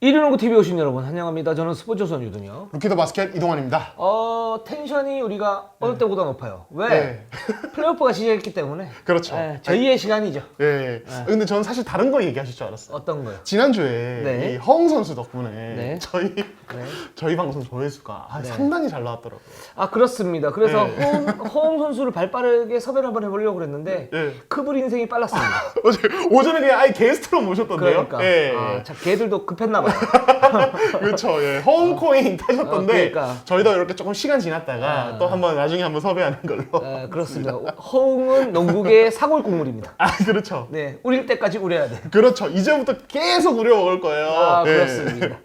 1위농구 TV 오신 여러분 환영합니다. 저는 스포츠조선 유동혁. 루키더 바스켓 이동환입니다. 텐션이 우리가 어느 때보다 높아요. 왜? 네. 플레이오프가 시작했기 때문에. 그렇죠. 저희의 시간이죠. 예. 근데 저는 사실 다른 거 얘기하실 줄 알았어요. 어떤 거요? 지난주에 네. 이 허웅 선수 덕분에 네. 저희 방송 조회수가 상당히 잘 나왔더라고요. 아 그렇습니다. 그래서 네. 허웅 선수를 발빠르게 섭외를 한번 해보려고 그랬는데 네. 그분 인생이 빨랐습니다. 오전에 그냥 아예 게스트로 모셨던데요. 그러니까. 예. 자, 걔들도 급했나 봐요. 그렇죠. 예. 허웅 코인 타셨던데 그러니까. 저희도 이렇게 조금 시간 지났다가 또 한번 나중에 한번 섭외하는 걸로. 그렇습니다. 허웅은 농구계의 사골 국물입니다. 그렇죠. 네, 우릴 때까지 우려야 돼. 그렇죠. 이제부터 계속 우려 먹을 거예요. 예. 그렇습니다.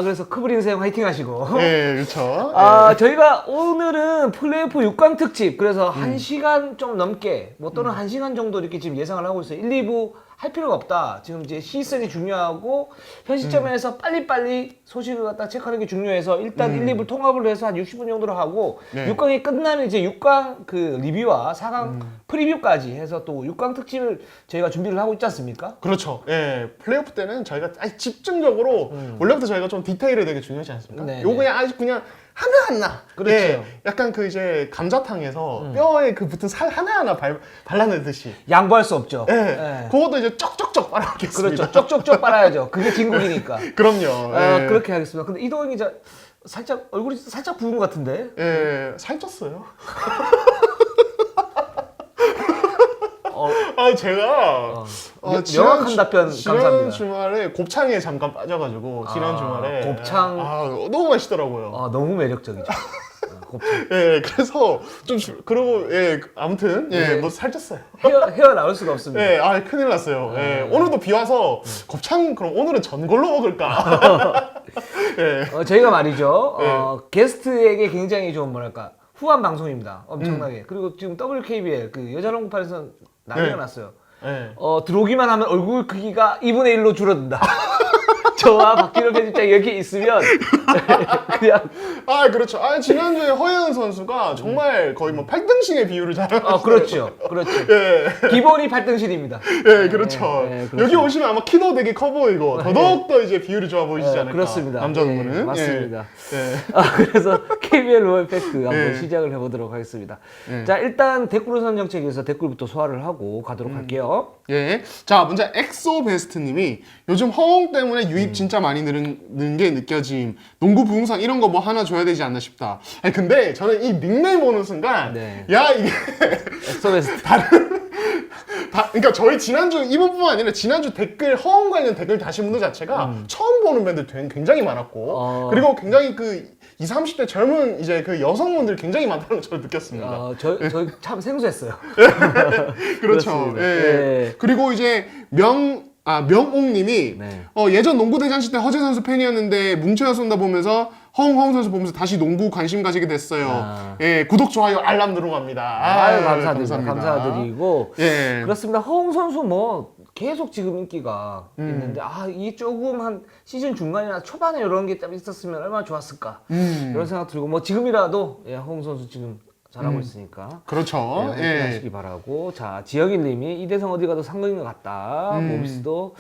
그래서 크블 인생 화이팅 하시고. 예, 그렇죠. 저희가 오늘은 플레이오프 6강 특집, 그래서 1시간 좀 넘게, 뭐 또는 1시간 정도 이렇게 지금 예상을 하고 있어요. 1, 2부 할 필요가 없다. 지금 이제 시즌이 중요하고, 현 시점에서 빨리빨리 소식을 갖다 체크하는 게 중요해서, 일단 1, 2부 통합을 해서 한 60분 정도로 하고, 네. 6강이 끝나면 이제 6강 그 리뷰와 4강 프리뷰까지 해서 또 6강 특집을 저희가 준비를 하고 있지 않습니까? 그렇죠. 예, 플레이오프 때는 저희가 아주 집중적으로 원래부터 저희가 좀 디테일이 되게 중요하지 않습니까? 네네. 요거에 아주 그냥 하나하나. 그렇죠. 예, 약간 그 이제 감자탕에서 뼈에 그 붙은 살 하나하나 발라내듯이. 양보할 수 없죠. 예, 예. 그것도 이제 쪽쪽쪽 빨아먹겠습니다. 그렇죠. 쪽쪽쪽 빨아야죠. 그게 진국이니까. 그럼요. 예. 그렇게 하겠습니다. 근데 이동희 기자 살짝 얼굴이 살짝 부은 것 같은데. 예, 살쪘어요. 제가 명확한 답변 지난 감사합니다. 주말에 곱창에 잠깐 빠져가지고 지난 주말에 곱창. 너무 맛있더라고요. 너무 매력적이죠. 곱창. 예, 그래서 그리고 아무튼 뭐 살쪘어요. 헤어 나올 수가 없습니다. 예, 큰일 났어요. 예, 오늘도 비 와서 곱창 그럼 오늘은 전골로 먹을까? 예. 저희가 말이죠. 게스트에게 굉장히 좀 뭐랄까 후한 방송입니다. 엄청나게. 그리고 지금 WKBL 그 여자농구판에서 난리가 났어요. 예. 들어오기만 하면 얼굴 크기가 2분의 1로 줄어든다. 저와 박진호 편집장이 여기 있으면 그냥 그렇죠. 지난주에 허예은 선수가 정말 거의 뭐 8등신의 비율을 자랑했어요. 그렇죠. 예. 기본이 8등신입니다. 예, 그렇죠. 그렇습니다. 여기 오시면 아마 키도 되게 커 보이고 더더욱더 이제 비율이 좋아 보이시지 않을까. 그렇습니다. 남자 농구는. 맞습니다. 예. 그래서 KBL 로열 팩트 한번 예. 시작을 해보도록 하겠습니다. 예. 자, 일단 댓글 우선 정책에서 댓글부터 소화를 하고 가도록 할게요. 예. 자, 먼저 엑소베스트님이 요즘 허웅 때문에 유입 진짜 많이 늘은 게 느껴짐. 농구 부흥상 이런 거 뭐 하나 줘야 되지 않나 싶다. 근데 저는 이 닉네임 보는 순간 야 이게 엑소베스트. 그러니까 저희 지난주 이번뿐만 아니라 지난주 댓글 허웅 관련 댓글 다신 분들 자체가 처음 보는 분들 굉장히 많았고 그리고 굉장히 그 20, 30대 젊은 이제 그 여성분들 굉장히 많다는 걸 저는 느꼈습니다. 저희 참 생소했어요. 그렇죠. 예. 그리고 이제 명옥님이 예전 농구 대잔치 때 허재 선수 팬이었는데 뭉쳐야 쏜다 보면서 허웅 선수 보면서 다시 농구 관심 가지게 됐어요. 예, 구독 좋아요 알람 누르갑니다. 감사드립니다. 감사드리고 예. 그렇습니다. 허웅 선수 뭐 계속 지금 인기가 있는데 이 조금 한 시즌 중간이나 초반에 이런 게 좀 있었으면 얼마나 좋았을까 이런 생각 들고 뭐 지금이라도 허웅 선수 지금 잘하고 있으니까 그렇죠. 네, 하시기 바라고. 자, 지혁일님이 이대성 어디 가도 상극인 것 같다. 모비스도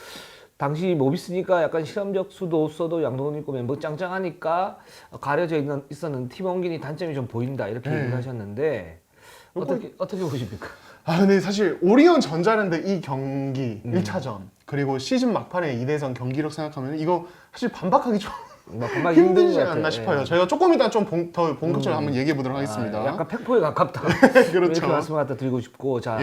당시 모비스니까 약간 실험적 수도 없어도 양동근 있고 멤버 짱짱하니까 가려져 있었는 팀 원긴이 단점이 좀 보인다 이렇게 얘기를 하셨는데 어떻게 보십니까? 근데 사실 오리온 전자랜드 이 경기 1차전 그리고 시즌 막판에 이대성 경기력 생각하면 이거 사실 반박하기 좀 힘들지 않나 싶어요. 저희가 조금 이따 좀 더 본격적으로 한번 얘기해 보도록 하겠습니다. 약간 팩포에 가깝다. 그렇죠. 이렇게 말씀을 갖다 드리고 싶고. 자,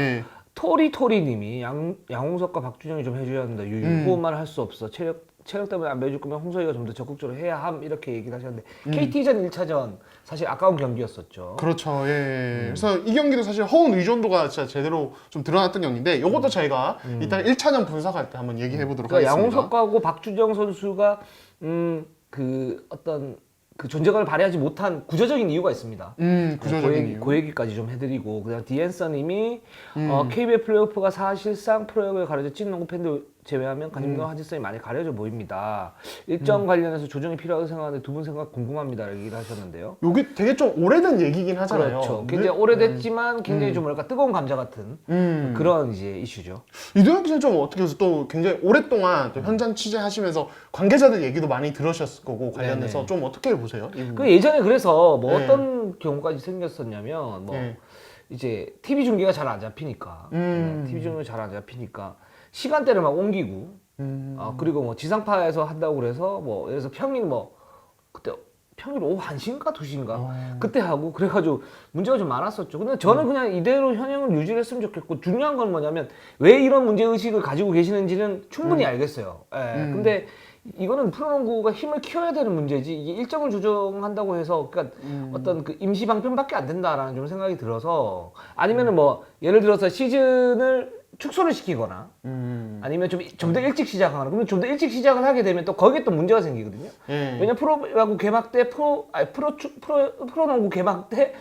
토리님이 양홍석과 박준영이 좀 해줘야 한다. 후원만 할 수 없어. 체력 때문에 안 매줄 거면 홍석이가 좀 더 적극적으로 해야 함 이렇게 얘기를 하셨는데 KT전 1차전 사실 아까운 경기였었죠. 그렇죠. 예. 그래서 이 경기도 사실 허운 의존도가 진짜 제대로 좀 드러났던 경기인데 이것도 저희가 이따 1차전 분석할 때 한번 얘기해 보도록 하겠습니다. 양홍석하고 박준영 선수가 그 어떤 그 존재감을 발휘하지 못한 구조적인 이유가 있습니다. 구조적인 이유. 그 얘기까지 좀 해드리고 그다음 디앤서님이 KBL 플레이오프가 사실상 프로야구에 가려져 찐 농구 팬들 제외하면 가림과 하진성이 많이 가려져 보입니다. 일정 관련해서 조정이 필요하다고 생각하는데 두 분 생각 궁금합니다. 얘기를 하셨는데요. 요게 되게 좀 오래된 얘기긴 하잖아요. 그렇죠. 굉장히 오래됐지만 굉장히 좀 뭐랄까 뜨거운 감자 같은 그런 이제 이슈죠. 이도현 기자 좀 어떻게 해서 또 굉장히 오랫동안 또 현장 취재하시면서 관계자들 얘기도 많이 들으셨을 거고 관련해서 네네. 좀 어떻게 보세요? 이 부분? 그 예전에 그래서 뭐 네. 어떤 경우까지 생겼었냐면 뭐 네. 이제 TV 중계가 잘 안 잡히니까 TV 중계가 잘 안 잡히니까 시간대를 막 옮기고 그리고 뭐 지상파에서 한다고 그래서 뭐 예를 들어서 평일 뭐 그때 평일 오후 1시인가 2시인가 그때 하고 그래가지고 문제가 좀 많았었죠. 근데 저는 그냥 이대로 현행을 유지를 했으면 좋겠고 중요한 건 뭐냐면 왜 이런 문제의식을 가지고 계시는지는 충분히 알겠어요. 예. 근데 이거는 프로농구가 힘을 키워야 되는 문제지 이게 일정을 조정한다고 해서 그러니까 어떤 그 임시 방편밖에 안 된다라는 좀 생각이 들어서 아니면은 뭐 예를 들어서 시즌을 축소를 시키거나 아니면 좀 더 일찍 시작하거나 그러면 좀 더 일찍 시작을 하게 되면 또 거기에 또 문제가 생기거든요. 왜냐 프로야구 개막 때 프로농구 개막 때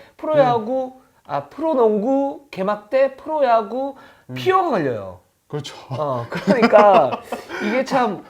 프로농구 개막 때 프로야구 피어가 걸려요. 그렇죠. 그러니까 이게 참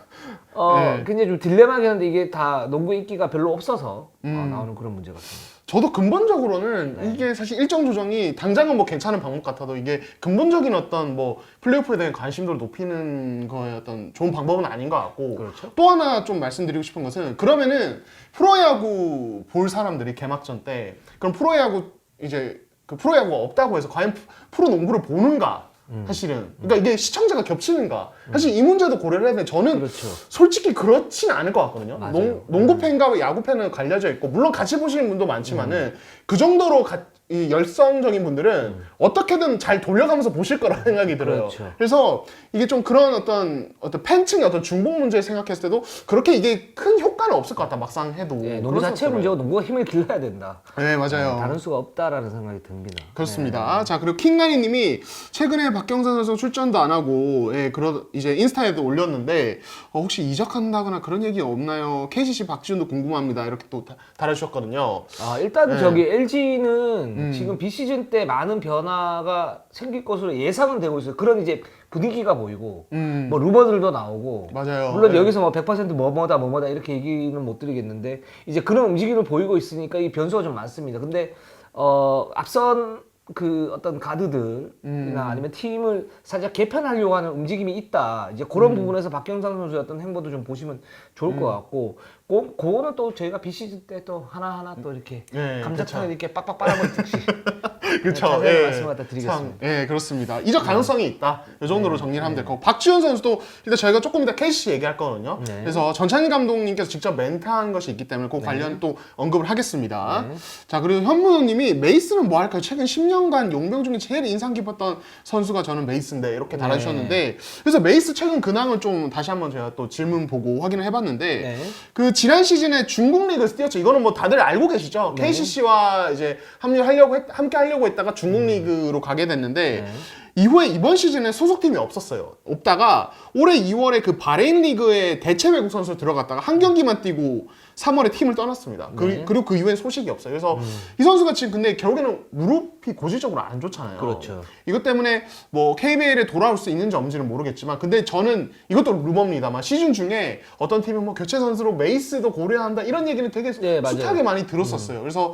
네. 굉장히 좀 딜레마긴 한데 이게 다 농구 인기가 별로 없어서 나오는 그런 문제 같습니다. 저도 근본적으로는 이게 사실 일정 조정이 당장은 뭐 괜찮은 방법 같아도 이게 근본적인 어떤 뭐 플레이오프에 대한 관심도를 높이는 거에 어떤 좋은 방법은 아닌 것 같고 그렇죠. 또 하나 좀 말씀드리고 싶은 것은 그러면은 프로야구 볼 사람들이 개막전 때 그럼 프로야구 이제 그 프로야구가 없다고 해서 과연 프로농구를 보는가? 사실은 그러니까 이게 시청자가 겹치는가 사실 이 문제도 고려를 해야 되는데 저는 그렇죠. 솔직히 그렇진 않을 것 같거든요. 맞아요. 농구 팬과 야구 팬은 갈려져 있고 물론 같이 보시는 분도 많지만은 그 정도로 이 열성적인 분들은 어떻게든 잘 돌려가면서 보실 거라 생각이 들어요. 그렇죠. 그래서 이게 좀 그런 어떤 팬층의 어떤 중복 문제 생각했을 때도 그렇게 이게 큰 효과는 없을 것 같다 막상 해도. 네, 농구 그런 자체 생각 문제고 농구가 힘을 길러야 된다. 들어요. 네 맞아요. 다른 수가 없다라는 생각이 듭니다. 그렇습니다. 자 그리고 킹가니님이 최근에 박경선 선수 출전도 안 하고 이제 인스타에도 올렸는데 혹시 이적한다거나 그런 얘기 없나요? KCC 박지훈도 궁금합니다. 이렇게 또 달아주셨거든요. 일단 저기 LG는 지금 비시즌 때 많은 변화가 생길 것으로 예상은 되고 있어요. 그런 이제 분위기가 보이고 뭐 루머들도 나오고 맞아요. 물론 여기서 뭐 100% 뭐뭐다 이렇게 얘기는 못 드리겠는데 이제 그런 움직임을 보이고 있으니까 이 변수가 좀 많습니다. 근데 앞선 그 어떤 가드들이나 아니면 팀을 살짝 개편하려고 하는 움직임이 있다. 이제 그런 부분에서 박경상 선수의 어떤 행보도 좀 보시면 좋을 것 같고, 그거는 또 저희가 비시즌 때 또 하나하나 또 이렇게 감자탕을 이렇게 빡빡 빨아먹듯이 그렇죠. 자세히 말씀 갖다 드리겠습니다. 예, 그렇습니다. 이적 가능성이 있다. 이 정도로 정리를 하면 될 거고. 박지훈 선수도 일단 저희가 조금 이따 KCC 얘기할 거거든요. 그래서 전찬희 감독님께서 직접 멘트한 것이 있기 때문에 그 관련 또 언급을 하겠습니다. 자, 그리고 현문호님이 메이스는 뭐 할까요? 최근 10년간 용병 중에 제일 인상 깊었던 선수가 저는 메이스인데 이렇게 달아주셨는데 그래서 메이스 최근 근황을 좀 다시 한번 제가 또 질문 보고 확인을 해봤는데 그 지난 시즌에 중국 리그에서 뛰었죠. 이거는 뭐 다들 알고 계시죠? KCC와 이제 함께 하려고 했다가 중국 리그로 가게 됐는데 이후에 이번 시즌에 소속팀이 없다가 올해 2월에 그 바레인 리그에 대체 외국 선수로 들어갔다가 한 경기만 뛰고 3월에 팀을 떠났습니다. 그리고 그 이후엔 소식이 없어요. 그래서 이 선수가 지금 근데 결국에는 무릎이 고질적으로 안 좋잖아요. 그렇죠. 이것 때문에 뭐 KBL에 돌아올 수 있는지 없는지는 모르겠지만 근데 저는 이것도 루머입니다만 시즌 중에 어떤 팀이 뭐 교체 선수로 메이스도 고려한다 이런 얘기는 되게 숱하게 많이 들었었어요. 그래서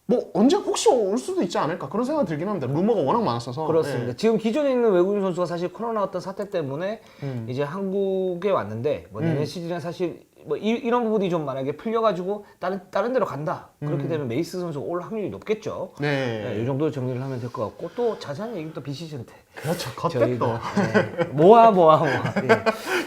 뭐 언제 혹시 올 수도 있지 않을까 그런 생각이 들긴 합니다. 루머가 워낙 많았어서. 그렇습니다. 지금 기존에 있는 외국인 선수가 사실 코로나 어떤 사태 때문에 이제 한국에 왔는데 뭐 내년 시즌에 사실 뭐 이런 부분이 좀 만약에 풀려가지고 다른 데로 간다. 그렇게 되면 메이스 선수가 올 확률이 높겠죠. 네. 이 정도 정리를 하면 될 것 같고 또 자세한 얘기 또 비시즌 때. 그렇죠. 겉대 또. 모아.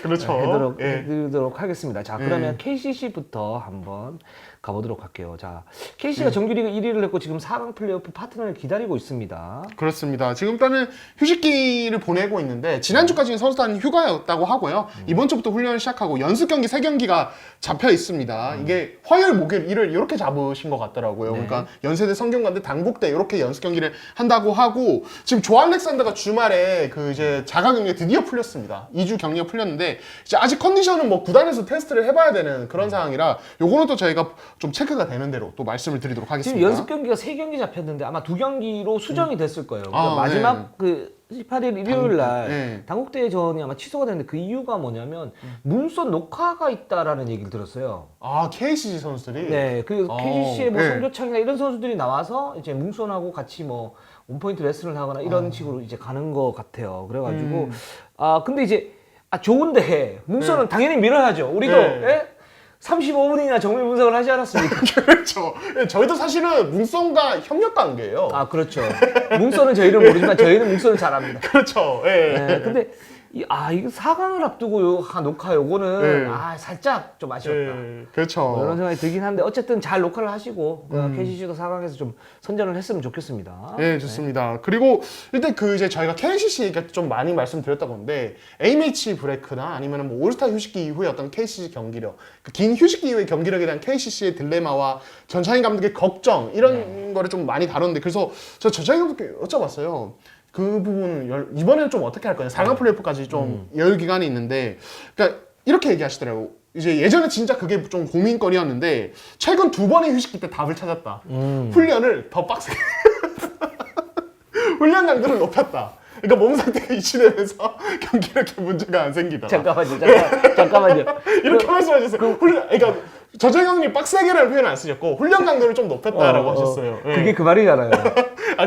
그렇죠. 해드리도록 하겠습니다. 자, 그러면 KCC부터 한번 가보도록 할게요. 자, KCC가 정규리그 1위를 했고 지금 4강 플레이오프 파트너를 기다리고 있습니다. 그렇습니다. 지금 일단은 휴식기를 보내고 있는데 지난주까지는 선수단 휴가였다고 하고요. 이번 주부터 훈련을 시작하고 연습 경기 3경기가 잡혀 있습니다. 이게 화요일, 목요일, 일요일 이렇게 잡으신 것 같더라고요. 그러니까 연세대 성균관대 당국대 이렇게 연습 경기를 한다고 하고 지금 조 알렉산더가 주말에 그 이제 자가 격리 드디어 풀렸습니다. 2주 격리가 풀렸는데 이제 아직 컨디션은 뭐 구단에서 테스트를 해봐야 되는 그런 상황이라 요거는 또 저희가 좀 체크가 되는 대로 또 말씀을 드리도록 하겠습니다. 지금 연습 경기가 3경기 잡혔는데 아마 2경기로 수정이 됐을 거예요. 그러니까 마지막 그 18일 일요일 날 네. 당국대전이 아마 취소가 됐는데 그 이유가 뭐냐면 문선 녹화가 있다라는 얘기를 들었어요. 아, KCC 선수들이? 네, 그 KCC의 뭐 네. 성교창이나 이런 선수들이 나와서 이제 문선하고 같이 뭐 원포인트 레슨을 하거나 이런 식으로 이제 가는 것 같아요. 그래가지고 근데 이제 좋은데 문선은 당연히 밀어야죠. 우리도 네. 35분이나 정밀 분석을 하지 않았습니까? 그렇죠. 저희도 사실은 문성과 협력 관계예요. 그렇죠. 문선은 저희는 모르지만 저희는 문선을 잘합니다. 그렇죠. 예. 네, 근데 이거 4강을 앞두고 녹화 요거는 네. 살짝 좀 아쉬웠다. 예. 그렇죠. 이런 생각이 들긴 한데 어쨌든 잘 녹화를 하시고 KCC도 4강에서 좀 선전을 했으면 좋겠습니다. 네, 좋습니다. 그리고 일단 이제 저희가 KCC 얘기가 좀 많이 말씀드렸던 건데 A매치 브레이크나 아니면 뭐 올스타 휴식기 이후에 어떤 KCC 경기력, 그 긴 휴식기 이후의 경기력에 대한 KCC의 딜레마와 전창인 감독의 걱정 이런 거를 좀 많이 다뤘는데 그래서 저 전창인 감독께 여쭤봤어요. 그 부분은 이번에는 좀 어떻게 할 거냐. 4강 플레이오프까지 좀 여유 기간이 있는데, 그러니까 이렇게 얘기하시더라고요. 이제 예전에 진짜 그게 좀 고민거리였는데 최근 2번의 휴식기 때 답을 찾았다. 훈련을 더 빡세게 훈련 강도를 높였다. 그러니까 몸 상태가 이치되면서 경기력에 문제가 안 생기더라. 잠깐만요. 이렇게 말씀하셨어요. 그러니까 저재경 형님 빡세게라는 표현 안 쓰셨고 훈련 강도를 좀 높였다라고 하셨어요. 예. 그게 그 말이잖아요.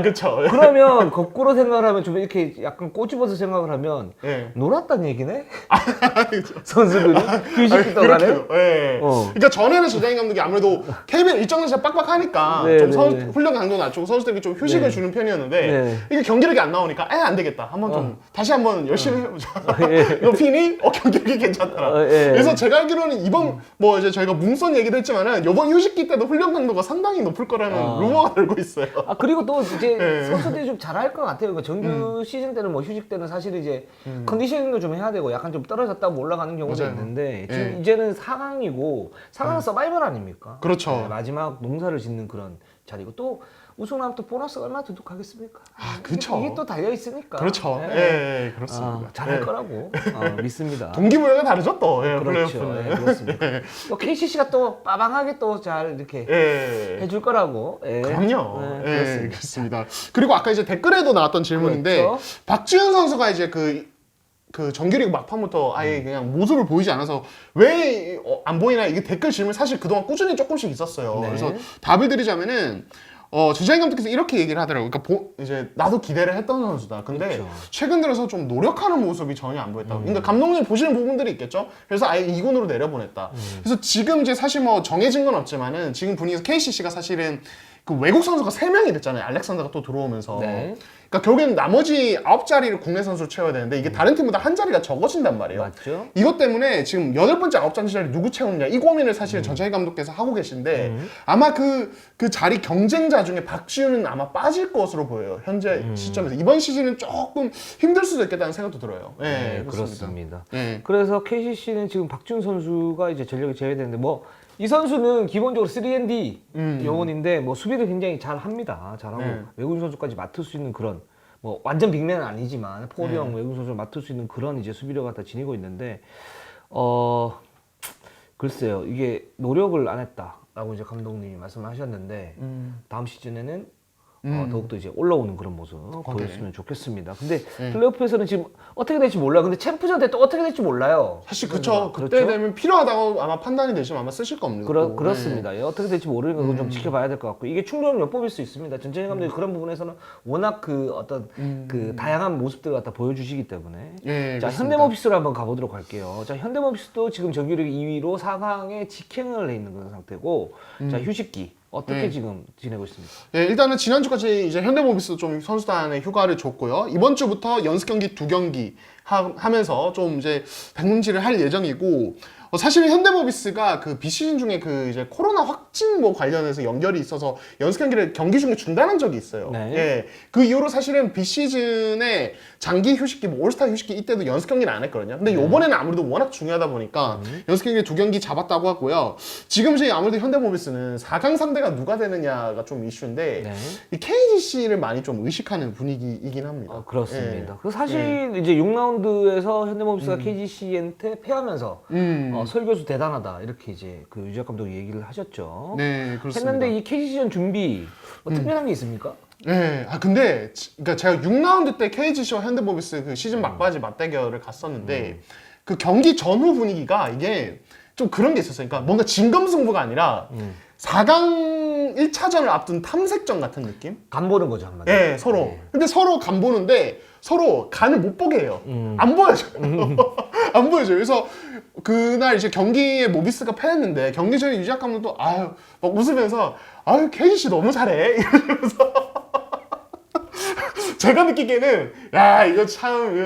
그렇죠. 그러면 거꾸로 생각을 하면 좀 이렇게 약간 꼬집어서 생각을 하면 예. 놀았다는 얘기네? 선수들이 휴식기 동안에? 그렇게요. 예. 그러니까 전에는 저재경 감독이 아무래도 KBL 일정 단시가 빡빡하니까 네, 좀 네, 네. 훈련 강도 낮추고 선수들에게 좀 휴식을 주는 편이었는데 이게 경기력이 안 나오니까 안 되겠다. 한번 좀 다시 한번 열심히 해보자. 높이니 경기력이 괜찮더라. 그래서 제가 알기로는 이번 뭐 이제 저희가 뭉선 얘기도 했지만은 이번 휴식기 때도 훈련 강도가 상당히 높을 거라는 루머가 돌고 있어요. 그리고 또 이제 선수들이 좀 잘할 것 같아요. 그러니까 정규 시즌 때는 뭐 휴식 때는 사실 이제 컨디셔닝도 좀 해야 되고 약간 좀 떨어졌다 올라가는 경우도 맞아요. 있는데 지금 이제는 4강이고 4강은 서바이벌 아닙니까? 그렇죠. 네, 마지막 농사를 짓는 그런 자리고 또 우승하면 또 보너스가 얼마나 두둑하겠습니까? 그렇죠. 이게 또 달려 있으니까. 그렇죠. 예, 그렇습니다. 잘할 거라고 믿습니다. 동기부여가 다르죠 또. 그렇죠. 플레이오프는. 그렇습니다. 또 KCC가 또 빠방하게 또 잘 이렇게 해줄 거라고. 그럼요. 그렇습니다. 그렇습니다. 그리고 아까 이제 댓글에도 나왔던 질문인데 그렇죠. 박지훈 선수가 이제 그 정규리그 막판부터 아예 그냥 모습을 보이지 않아서 왜 안 보이나 이게 댓글 질문 사실 그동안 꾸준히 조금씩 있었어요. 네. 그래서 답을 드리자면은 주장인 감독께서 이렇게 얘기를 하더라고요. 그러니까 이제 나도 기대를 했던 선수다. 근데 그렇죠. 최근 들어서 좀 노력하는 모습이 전혀 안 보였다고. 그러니까 감독님 보시는 부분들이 있겠죠. 그래서 아예 2군으로 내려보냈다. 그래서 지금 이제 사실 뭐 정해진 건 없지만은 지금 분위기에서 KCC가 사실은 그 외국 선수가 3명이 됐잖아요. 알렉산더가 또 들어오면서. 네. 그러니까 결국엔 나머지 9자리를 국내 선수로 채워야 되는데 이게 다른 팀보다 한 자리가 적어진단 말이에요. 맞죠? 이것 때문에 지금 8번째 9자리 자리 누구 채우느냐 이 고민을 사실 전창희 감독께서 하고 계신데 아마 그 자리 경쟁자 중에 박지훈은 아마 빠질 것으로 보여요. 현재 시점에서. 이번 시즌은 조금 힘들 수도 있겠다는 생각도 들어요. 네, 그렇습니다. 네. 그래서 KCC는 지금 박지훈 선수가 이제 전력이 제외되는데 뭐 이 선수는 기본적으로 3&D 요원인데 뭐 수비를 굉장히 잘 합니다. 잘하고 외국인 선수까지 맡을 수 있는 그런 뭐 완전 빅맨은 아니지만 포리형 외국인 선수를 맡을 수 있는 그런 이제 수비력을 갖다 지니고 있는데 글쎄요 이게 노력을 안 했다라고 이제 감독님이 말씀하셨는데 다음 시즌에는 더욱더 이제 올라오는 그런 모습 보였으면 좋겠습니다. 근데 플레이오프에서는 지금 어떻게 될지 몰라요. 근데 챔프전 때 또 어떻게 될지 몰라요. 사실 그쵸. 그때 그렇죠? 되면 필요하다고 아마 판단이 되시면 아마 쓰실 겁니다. 또. 그렇습니다. 예, 어떻게 될지 모르니까 그건 좀 지켜봐야 될 것 같고 이게 충돌은 엿보일 수 있습니다. 전재희 감독이 그런 부분에서는 워낙 그 어떤 그 다양한 모습들을 갖다 보여주시기 때문에 예, 자 그렇습니다. 현대모비스로 한번 가보도록 할게요. 자 현대모비스도 지금 정규리그 2위로 4강에 직행을 해 있는 그런 상태고 자 휴식기 어떻게 지금 지내고 있습니까? 예, 일단은 지난주까지 이제 현대모비스 좀 선수단에 휴가를 줬고요. 이번 주부터 연습 경기 2경기 하면서 좀 이제 백문지를 할 예정이고 사실은 현대모비스가 그 비시즌 중에 그 이제 코로나 확진 뭐 관련해서 연결이 있어서 연습 경기를 경기 중에 중단한 적이 있어요. 네. 예. 그 이후로 사실은 비시즌에 장기 휴식기, 뭐 올스타 휴식기 이때도 연습 경기를 안 했거든요. 근데 요번에는 아무래도 워낙 중요하다 보니까 연습 경기 2경기 잡았다고 하고요. 지금 이제 아무래도 현대모비스는 4강 상대가 누가 되느냐가 좀 이슈인데 네. 이 KGC를 많이 좀 의식하는 분위기이긴 합니다. 그렇습니다. 그 사실 이제 6라운드에서 현대모비스가 KGC한테 패하면서 설교수 대단하다 이렇게 이제 그 유작 감독이 얘기를 하셨죠. 네, 그렇습니다. 했는데 이 KGC전 준비 뭐 특별한 게 있습니까? 네, 근데 그러니까 제가 6라운드 때 KGC와 현대모비스 그 시즌 막바지 맞대결을 갔었는데 그 경기 전후 분위기가 이게 좀 그런 게 있었어요. 그러니까 뭔가 진검승부가 아니라 4강 1차전을 앞둔 탐색전 같은 느낌? 간 보는 거죠 한마디로. 네, 서로. 근데 서로 간 보는데 서로 간을 못 보게 해요. 안 보여줘요. 안 보여줘요. 그래서 그날 이제 경기에 모비스가 패했는데 경기 전에 유지학 감독도 아유 막 웃으면서 아유 KGC 너무 잘해 이러면서 제가 느끼기에는 야 이거 참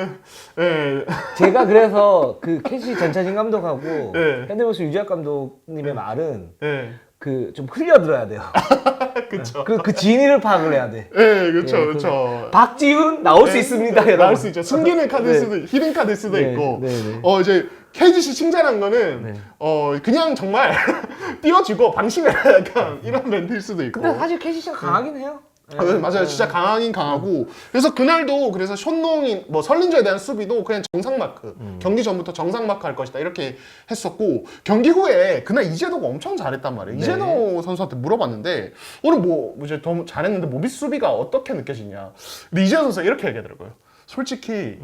예. 제가 그래서 그 캐시 전차진 감독하고 네. 현대모비스 유지학 감독님의 말은 예. 그 좀 흘려 들어야 돼요. 그쵸. 그 진위를 파악을 해야 돼. 예, 그쵸, 예, 그쵸. 박지훈 나올 수 있습니다, 여러분. 나올 수 있죠. 숨기는 카드일 네. 수도, 히든 카드일 수도 네, 있고. 네, 네. 이제 KGC 칭찬한 거는 네. 그냥 정말 띄워주고 방심해라 약간 이런 멘트일 수도 있고. 근데 사실 캐시가 강하긴 해요. 네, 맞아요. 진짜 강하긴 강하고. 그래서 그날도 그래서 션농이 뭐 설린저에 대한 수비도 그냥 정상 마크. 경기 전부터 정상 마크 할 것이다. 이렇게 했었고 경기 후에 그날 이재도가 엄청 잘했단 말이에요. 네. 이재도 선수한테 물어봤는데 오늘 뭐 이제 더 잘했는데 모비스 수비가 어떻게 느껴지냐. 근데 이재도 선수가 이렇게 얘기하더라고요. 솔직히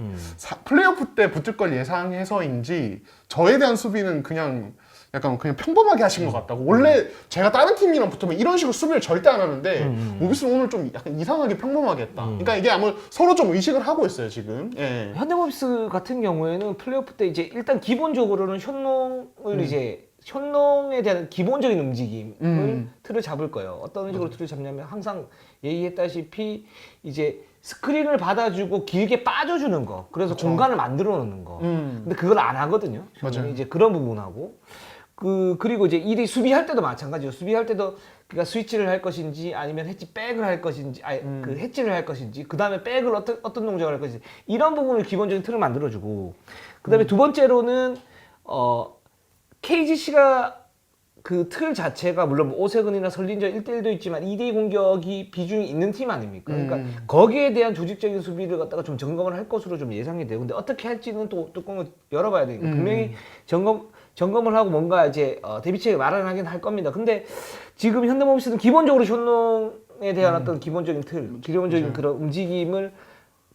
플레이오프 때 붙을 걸 예상해서인지 저에 대한 수비는 그냥 약간 그냥 평범하게 하신 것 같다고. 원래 제가 다른 팀이랑 붙으면 이런 식으로 수비를 절대 안 하는데 모비스는 오늘 좀 약간 이상하게 평범하게 했다. 그러니까 이게 아마 서로 좀 의식을 하고 있어요 지금. 예. 현대모비스 같은 경우에는 플레이오프 때 이제 일단 기본적으로는 현농을 이제 현농에 대한 기본적인 움직임을 틀을 잡을 거예요. 어떤 식으로 틀을 잡냐면 항상 얘기했다시피 이제 스크린을 받아주고 길게 빠져주는 거. 그래서 공간을 만들어 놓는 거. 근데 그걸 안 하거든요. 맞아요. 이제 그런 부분하고. 그리고 이제 일이 수비할 때도 마찬가지죠. 수비할 때도 그러니까 스위치를 할 것인지 아니면 해치 백을 할 것인지 그 해치를 할 것인지 그 다음에 백을 어떤 동작을 할 것인지 이런 부분을 기본적인 틀을 만들어주고 그 다음에 두 번째로는 KGC가 그 틀 자체가 물론 뭐 오세근이나 설린저 1대1도 있지만 2대2 공격이 비중이 있는 팀 아닙니까? 그러니까 거기에 대한 조직적인 수비를 갖다가 좀 점검을 할 것으로 좀 예상이 돼요. 근데 어떻게 할지는 또 뚜껑을 열어봐야 되니까 분명히 점검을 하고 뭔가 이제 대비책을 마련하긴 할 겁니다. 근데 지금 현대모비스는 기본적으로 션농에 대한 어떤 기본적인 틀, 기본적인 그런 움직임을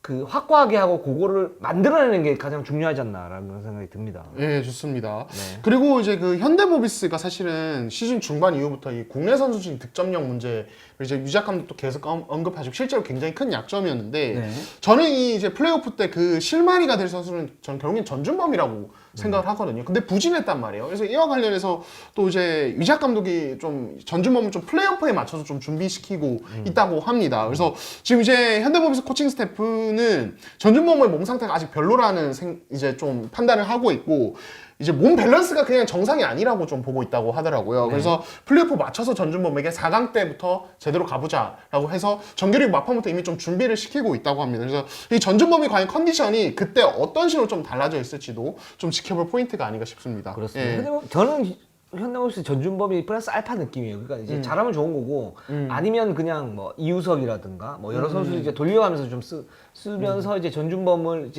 그 확고하게 하고 그거를 만들어내는 게 가장 중요하지 않나라는 생각이 듭니다. 예, 좋습니다. 네. 그리고 이제 그 현대모비스가 사실은 시즌 중반 이후부터 이 국내 선수진 득점력 문제 이제 유작 감독도 계속 언급하시고 실제로 굉장히 큰 약점이었는데 네. 저는 이 이제 플레이오프 때 그 실마리가 될 선수는 전 결국엔 전준범이라고 생각을 하거든요. 근데 부진했단 말이에요. 그래서 이와 관련해서 또 이제 유작 감독이 좀 전준범을 좀 플레이오프에 맞춰서 좀 준비시키고 있다고 합니다. 그래서 지금 이제 현대모비스 코칭 스태프는 전준범의 몸 상태가 아직 별로라는 이제 좀 판단을 하고 있고 이제 몸 밸런스가 그냥 정상이 아니라고 좀 보고 있다고 하더라고요. 그래서 플레이오프 맞춰서 전준범에게 4강 때부터 제대로 가보자라고 해서 정규리그 막판부터 이미 좀 준비를 시키고 있다고 합니다. 그래서 이 전준범이 과연 컨디션이 그때 어떤 식으로 좀 달라져 있을지도 좀 지켜볼 포인트가 아닌가 싶습니다. 그렇습니다. 예. 근데 저는 현대모비스 전준범이 플러스 알파 느낌이에요. 그러니까 이제 잘하면 좋은 거고 아니면 그냥 뭐 이우석이라든가 뭐 여러 선수 이제 돌려가면서 좀 쓰면서 이제 전준범의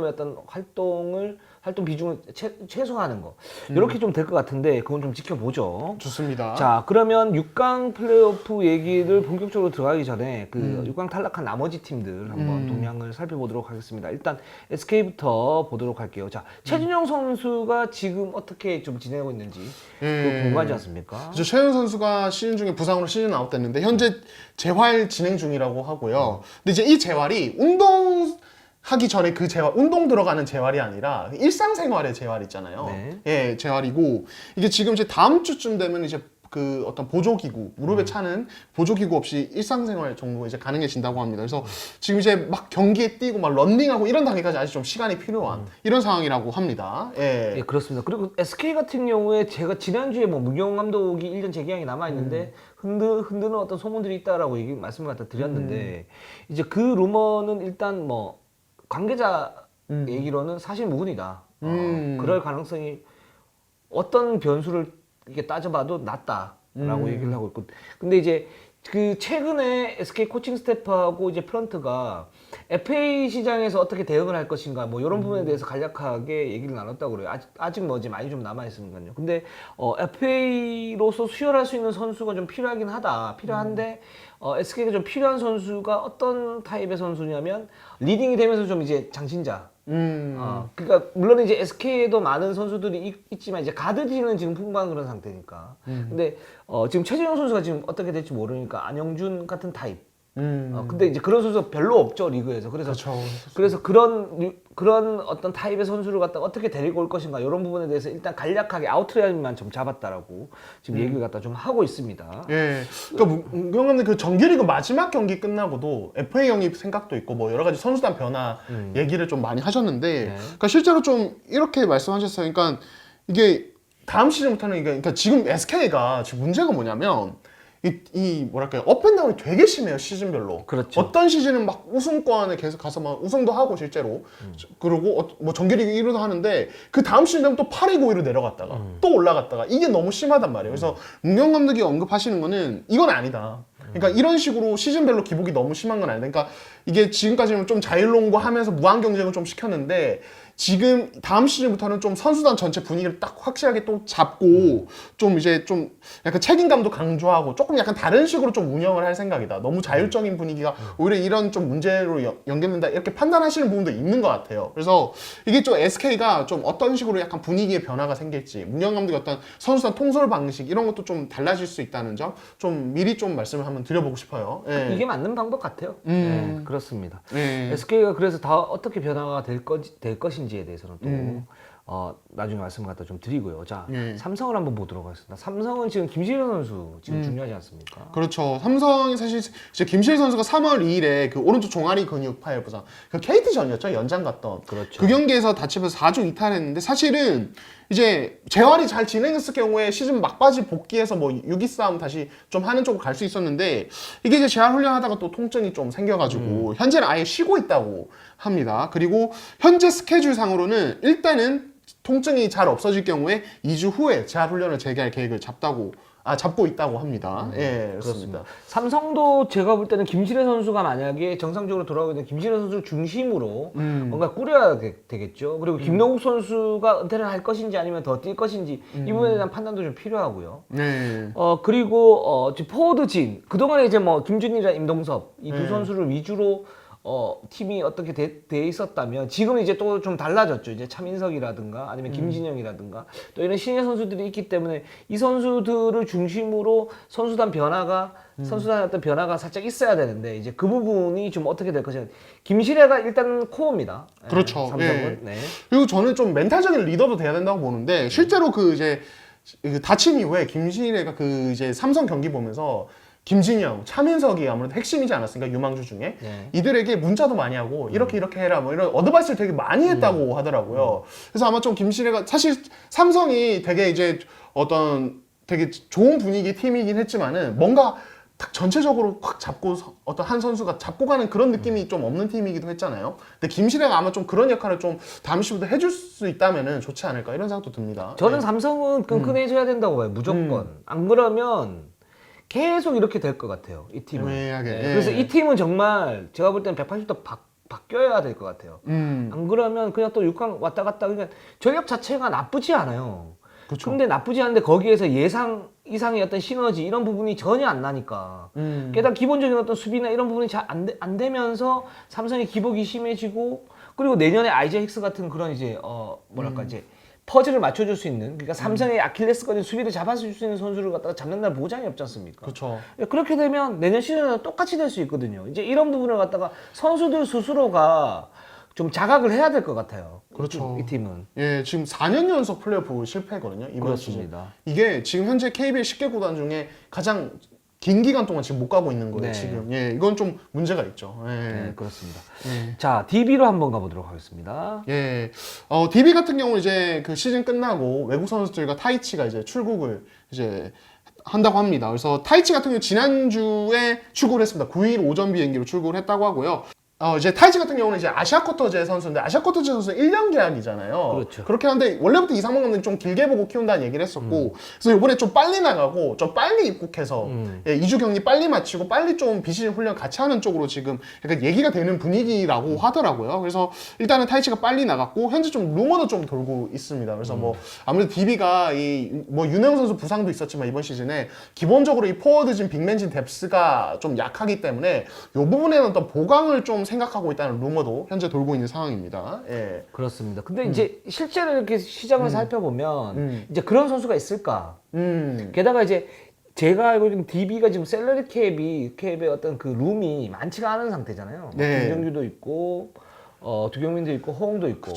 어떤 활동 비중을 최소화하는 거 이렇게 좀 될 것 같은데 그건 좀 지켜보죠. 좋습니다. 자, 그러면 6강 플레이오프 얘기를 본격적으로 들어가기 전에 그 6강 탈락한 나머지 팀들 한번 동향을 살펴보도록 하겠습니다. 일단 SK부터 보도록 할게요. 자, 최준영 선수가 지금 어떻게 좀 지내고 있는지 그거 궁금하지 않습니까? 최윤 선수가 시즌 중에 부상으로 시즌 아웃됐는데 현재 재활 진행 중이라고 하고요. 근데 이제 이 재활이 운동하기 전에 그 재활, 운동 들어가는 재활이 아니라 일상생활의 재활 있잖아요. 네. 예, 재활이고 이게 지금 이제 다음 주쯤 되면 이제 그 어떤 보조기구, 무릎에 차는 보조기구 없이 일상생활 정도 이제 가능해진다고 합니다. 그래서 지금 이제 막 경기에 뛰고 막 런닝하고 이런 단계까지 아직 좀 시간이 필요한 이런 상황이라고 합니다. 예. 예, 그렇습니다. 그리고 SK 같은 경우에 제가 지난주에 뭐 무경 감독이 1년 재계약이 남아있는데 흔드는 어떤 소문들이 있다라고 말씀을 갖다 드렸는데 이제 그 루머는 일단 뭐 관계자 얘기로는 사실 무근이다. 그럴 가능성이 어떤 변수를 이렇게 따져봐도 낮다. 얘기를 하고 있고. 근데 이제 그 최근에 SK 코칭 스태프하고 이제 프런트가 FA 시장에서 어떻게 대응을 할 것인가 뭐 이런 부분에 대해서 간략하게 얘기를 나눴다고 그래요. 아직 뭐 이제 많이 좀 남아 있으니까요. 근데 FA로서 수혈할 수 있는 선수가 좀 필요하긴 하다. 필요한데 SK가 좀 필요한 선수가 어떤 타입의 선수냐면 리딩이 되면서 좀 이제 장신자. 그러니까 물론 이제 SK에도 많은 선수들이 있지만 이제 가드진은 지금 풍부한 그런 상태니까. 근데 지금 최준용 선수가 지금 어떻게 될지 모르니까 안영준 같은 타입. 근데 이제 그런 선수가 별로 없죠 리그에서. 그래서 그런 어떤 타입의 선수를 갖다 어떻게 데리고 올 것인가 이런 부분에 대해서 일단 간략하게 아웃라인만 좀 잡았다라고 지금 얘기를 갖다 좀 하고 있습니다. 예. 그러니까 문경감독 그 정규리그 마지막 경기 끝나고도 FA 영입 생각도 있고 뭐 여러 가지 선수단 변화 얘기를 좀 많이 하셨는데, 그러니까 실제로 좀 이렇게 말씀하셨어요. 그러니까 이게 다음 시즌부터는 그러니까 지금 SK가 지금 문제가 뭐냐면. 뭐랄까요, 업앤다운이 되게 심해요 시즌별로. 그렇죠. 어떤 시즌은 막 우승권에 계속 가서 막 우승도 하고 실제로 그리고 뭐 정규리그 1위도 하는데 그 다음 시즌 되면 또 8위 9위로 내려갔다가 또 올라갔다가 이게 너무 심하단 말이에요. 그래서 문경 감독이 언급하시는 거는 이건 아니다. 그러니까 이런 식으로 시즌별로 기복이 너무 심한 건 아니다. 그러니까 이게 지금까지는 좀 자율농구 하면서 무한 경쟁을 좀 시켰는데 지금 다음 시즌부터는 좀 선수단 전체 분위기를 딱 확실하게 또 잡고 좀 이제 좀 약간 책임감도 강조하고 조금 약간 다른 식으로 좀 운영을 할 생각이다. 너무 자율적인 분위기가 오히려 이런 좀 문제로 연결된다 이렇게 판단하시는 부분도 있는 것 같아요. 그래서 이게 좀 SK가 좀 어떤 식으로 약간 분위기의 변화가 생길지 문경 감독의 어떤 선수단 통솔 방식 이런 것도 좀 달라질 수 있다는 점 좀 미리 좀 말씀을 한번 드려보고 싶어요. 예. 이게 맞는 방법 같아요. 네, 그렇습니다. 예. SK가 그래서 다 어떻게 변화가 될 것인지에 대해서는 또 나중에 말씀 갖다 좀 드리고요. 자, 삼성을 한번 보도록 하겠습니다. 삼성은 지금 김시현 선수 지금 중요하지 않습니까? 그렇죠. 삼성이 사실 이제 김실 선수가 3월 2일에 그 오른쪽 종아리 근육 파열 부상, 그 KT전이었죠. 연장 갔던. 그렇죠. 그 경기에서 다치면서 4주 이탈했는데 사실은 이제 재활이 잘 진행했을 경우에 시즌 막바지 복귀해서 뭐 6위 싸움 다시 좀 하는 쪽으로 갈 수 있었는데 이게 이제 재활 훈련하다가 또 통증이 좀 생겨가지고 현재는 아예 쉬고 있다고 합니다. 그리고 현재 스케줄상으로는 일단은 통증이 잘 없어질 경우에 2주 후에 재활 훈련을 재개할 계획을 잡고 있다고 합니다. 예, 그렇습니다. 삼성도 제가 볼 때는 김신혜 선수가 만약에 정상적으로 돌아오게 되면 김신혜 선수를 중심으로 뭔가 꾸려야 되겠죠. 그리고 김동욱 선수가 은퇴를 할 것인지 아니면 더 뛸 것인지 이 부분에 대한 판단도 좀 필요하고요. 네. 그리고 지금 포워드진 그동안에 이제 뭐 김준일이나 임동섭 이 두 선수를 위주로 팀이 어떻게 돼 있었다면 지금 이제 또 좀 달라졌죠. 이제 차민석이라든가 아니면 김진영이라든가 또 이런 신예 선수들이 있기 때문에 이 선수들을 중심으로 선수단의 어떤 변화가 살짝 있어야 되는데 이제 그 부분이 좀 어떻게 될 것이냐. 김시래가 일단 코어입니다. 그렇죠. 삼성은. 예. 네. 그리고 저는 좀 멘탈적인 리더도 돼야 된다고 보는데 실제로 그 이제 그 다침 이후에 김신혜가 그 이제 삼성 경기 보면서 김진영, 차민석이 아무래도 핵심이지 않았습니까? 유망주 중에. 네. 이들에게 문자도 많이 하고 이렇게 해라 뭐 이런 어드바이스를 되게 많이 했다고 하더라고요. 그래서 아마 좀 김신혜가 사실 삼성이 되게 이제 어떤 되게 좋은 분위기 팀이긴 했지만은 뭔가 딱 전체적으로 확 잡고 어떤 한 선수가 잡고 가는 그런 느낌이 좀 없는 팀이기도 했잖아요. 근데 김신혜가 아마 좀 그런 역할을 좀 다음 시부터 해줄 수 있다면은 좋지 않을까 이런 생각도 듭니다. 저는 삼성은 끈끈해져야 된다고 봐요. 무조건. 안 그러면 계속 이렇게 될 것 같아요. 이 팀은. 애매하게. 네. 그래서 이 팀은 정말 제가 볼 때는 180도 바뀌어야 될 것 같아요. 안 그러면 그냥 또 6강 왔다 갔다 그러니까 전력 자체가 나쁘지 않아요. 그렇죠. 근데 나쁘지 않은데 거기에서 예상 이상의 어떤 시너지 이런 부분이 전혀 안 나니까 게다가 기본적인 어떤 수비나 이런 부분이 잘 안 되면서 삼성의 기복이 심해지고 그리고 내년에 아이자 힉스 같은 그런 이제 뭐랄까 이제 퍼즐을 맞춰줄 수 있는 그러니까 삼성의 아킬레스건인 수비를 잡아줄 수 있는 선수를 갖다가 잡는 날 보장이 없지 않습니까? 그렇죠. 그렇게 되면 내년 시즌에도 똑같이 될 수 있거든요. 이제 이런 부분을 갖다가 선수들 스스로가 좀 자각을 해야 될 것 같아요. 그렇죠. 이 팀은. 예, 지금 4년 연속 플레이오프 실패거든요. 이번 시즌. 그렇습니다. 이게 지금 현재 KBL 10개 구단 중에 가장 긴 기간 동안 지금 못 가고 있는 거예요. 네. 지금. 예, 이건 좀 문제가 있죠. 예. 네, 그렇습니다. 예. 자, DB로 한번 가보도록 하겠습니다. 예. DB 같은 경우는 이제 그 시즌 끝나고 외국 선수들과 타이치가 이제 출국을 이제 한다고 합니다. 그래서 타이치 같은 경우 지난주에 출국을 했습니다. 9일 오전 비행기로 출국을 했다고 하고요. 이제 타이치 같은 경우는 이제 아시아 쿼터제 선수인데 아시아 쿼터제 선수는 1년 계약이잖아요. 그렇죠. 그렇게 하는데 원래부터 이상범 감독이 좀 길게 보고 키운다는 얘기를 했었고 그래서 이번에 좀 빨리 나가고 좀 빨리 입국해서 예, 2주 격리 빨리 마치고 빨리 좀 비시즌 훈련 같이 하는 쪽으로 지금 약간 얘기가 되는 분위기라고 하더라고요. 그래서 일단은 타이치가 빨리 나갔고 현재 좀 루머도 좀 돌고 있습니다. 그래서 뭐 아무래도 DB가 이 뭐 윤영 선수 부상도 있었지만 이번 시즌에 기본적으로 이 포워드진 빅맨진 뎁스가 좀 약하기 때문에 이 부분에는 어떤 보강을 좀 생각하고 있다는 루머도 현재 돌고 있는 상황입니다. 예. 그렇습니다. 근데 이제 실제로 이렇게 시장을 살펴보면 이제 그런 선수가 있을까? 게다가 이제 제가 알고 있는 DB가 지금 셀러리 캡의 어떤 그 룸이 많지가 않은 상태잖아요. 네. 김정규도 있고 두경민도 있고 허웅도 있고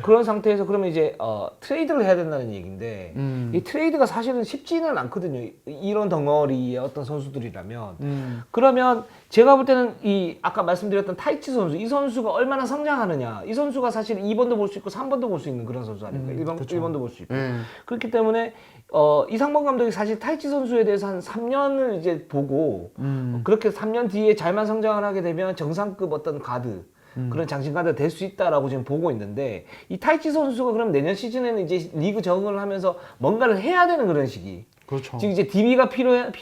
그런 상태에서 그러면 이제 트레이드를 해야 된다는 얘기인데 이 트레이드가 사실은 쉽지는 않거든요. 이런 덩어리의 어떤 선수들이라면 그러면 제가 볼 때는 이 아까 말씀드렸던 타이치 선수 이 선수가 얼마나 성장하느냐 이 선수가 사실 2번도 볼 수 있고 3번도 볼 수 있는 그런 선수 아닙니까? 1번도 볼 수 있고 그렇기 때문에 이상범 감독이 사실 타이치 선수에 대해서 한 3년을 이제 보고 그렇게 3년 뒤에 잘만 성장을 하게 되면 정상급 어떤 가드 그런 장신가드가 될 수 있다라고 지금 보고 있는데 이 타이치 선수가 그럼 내년 시즌에는 이제 리그 적응을 하면서 뭔가를 해야 되는 그런 시기. 그렇죠. 지금 이제 DB가 필요한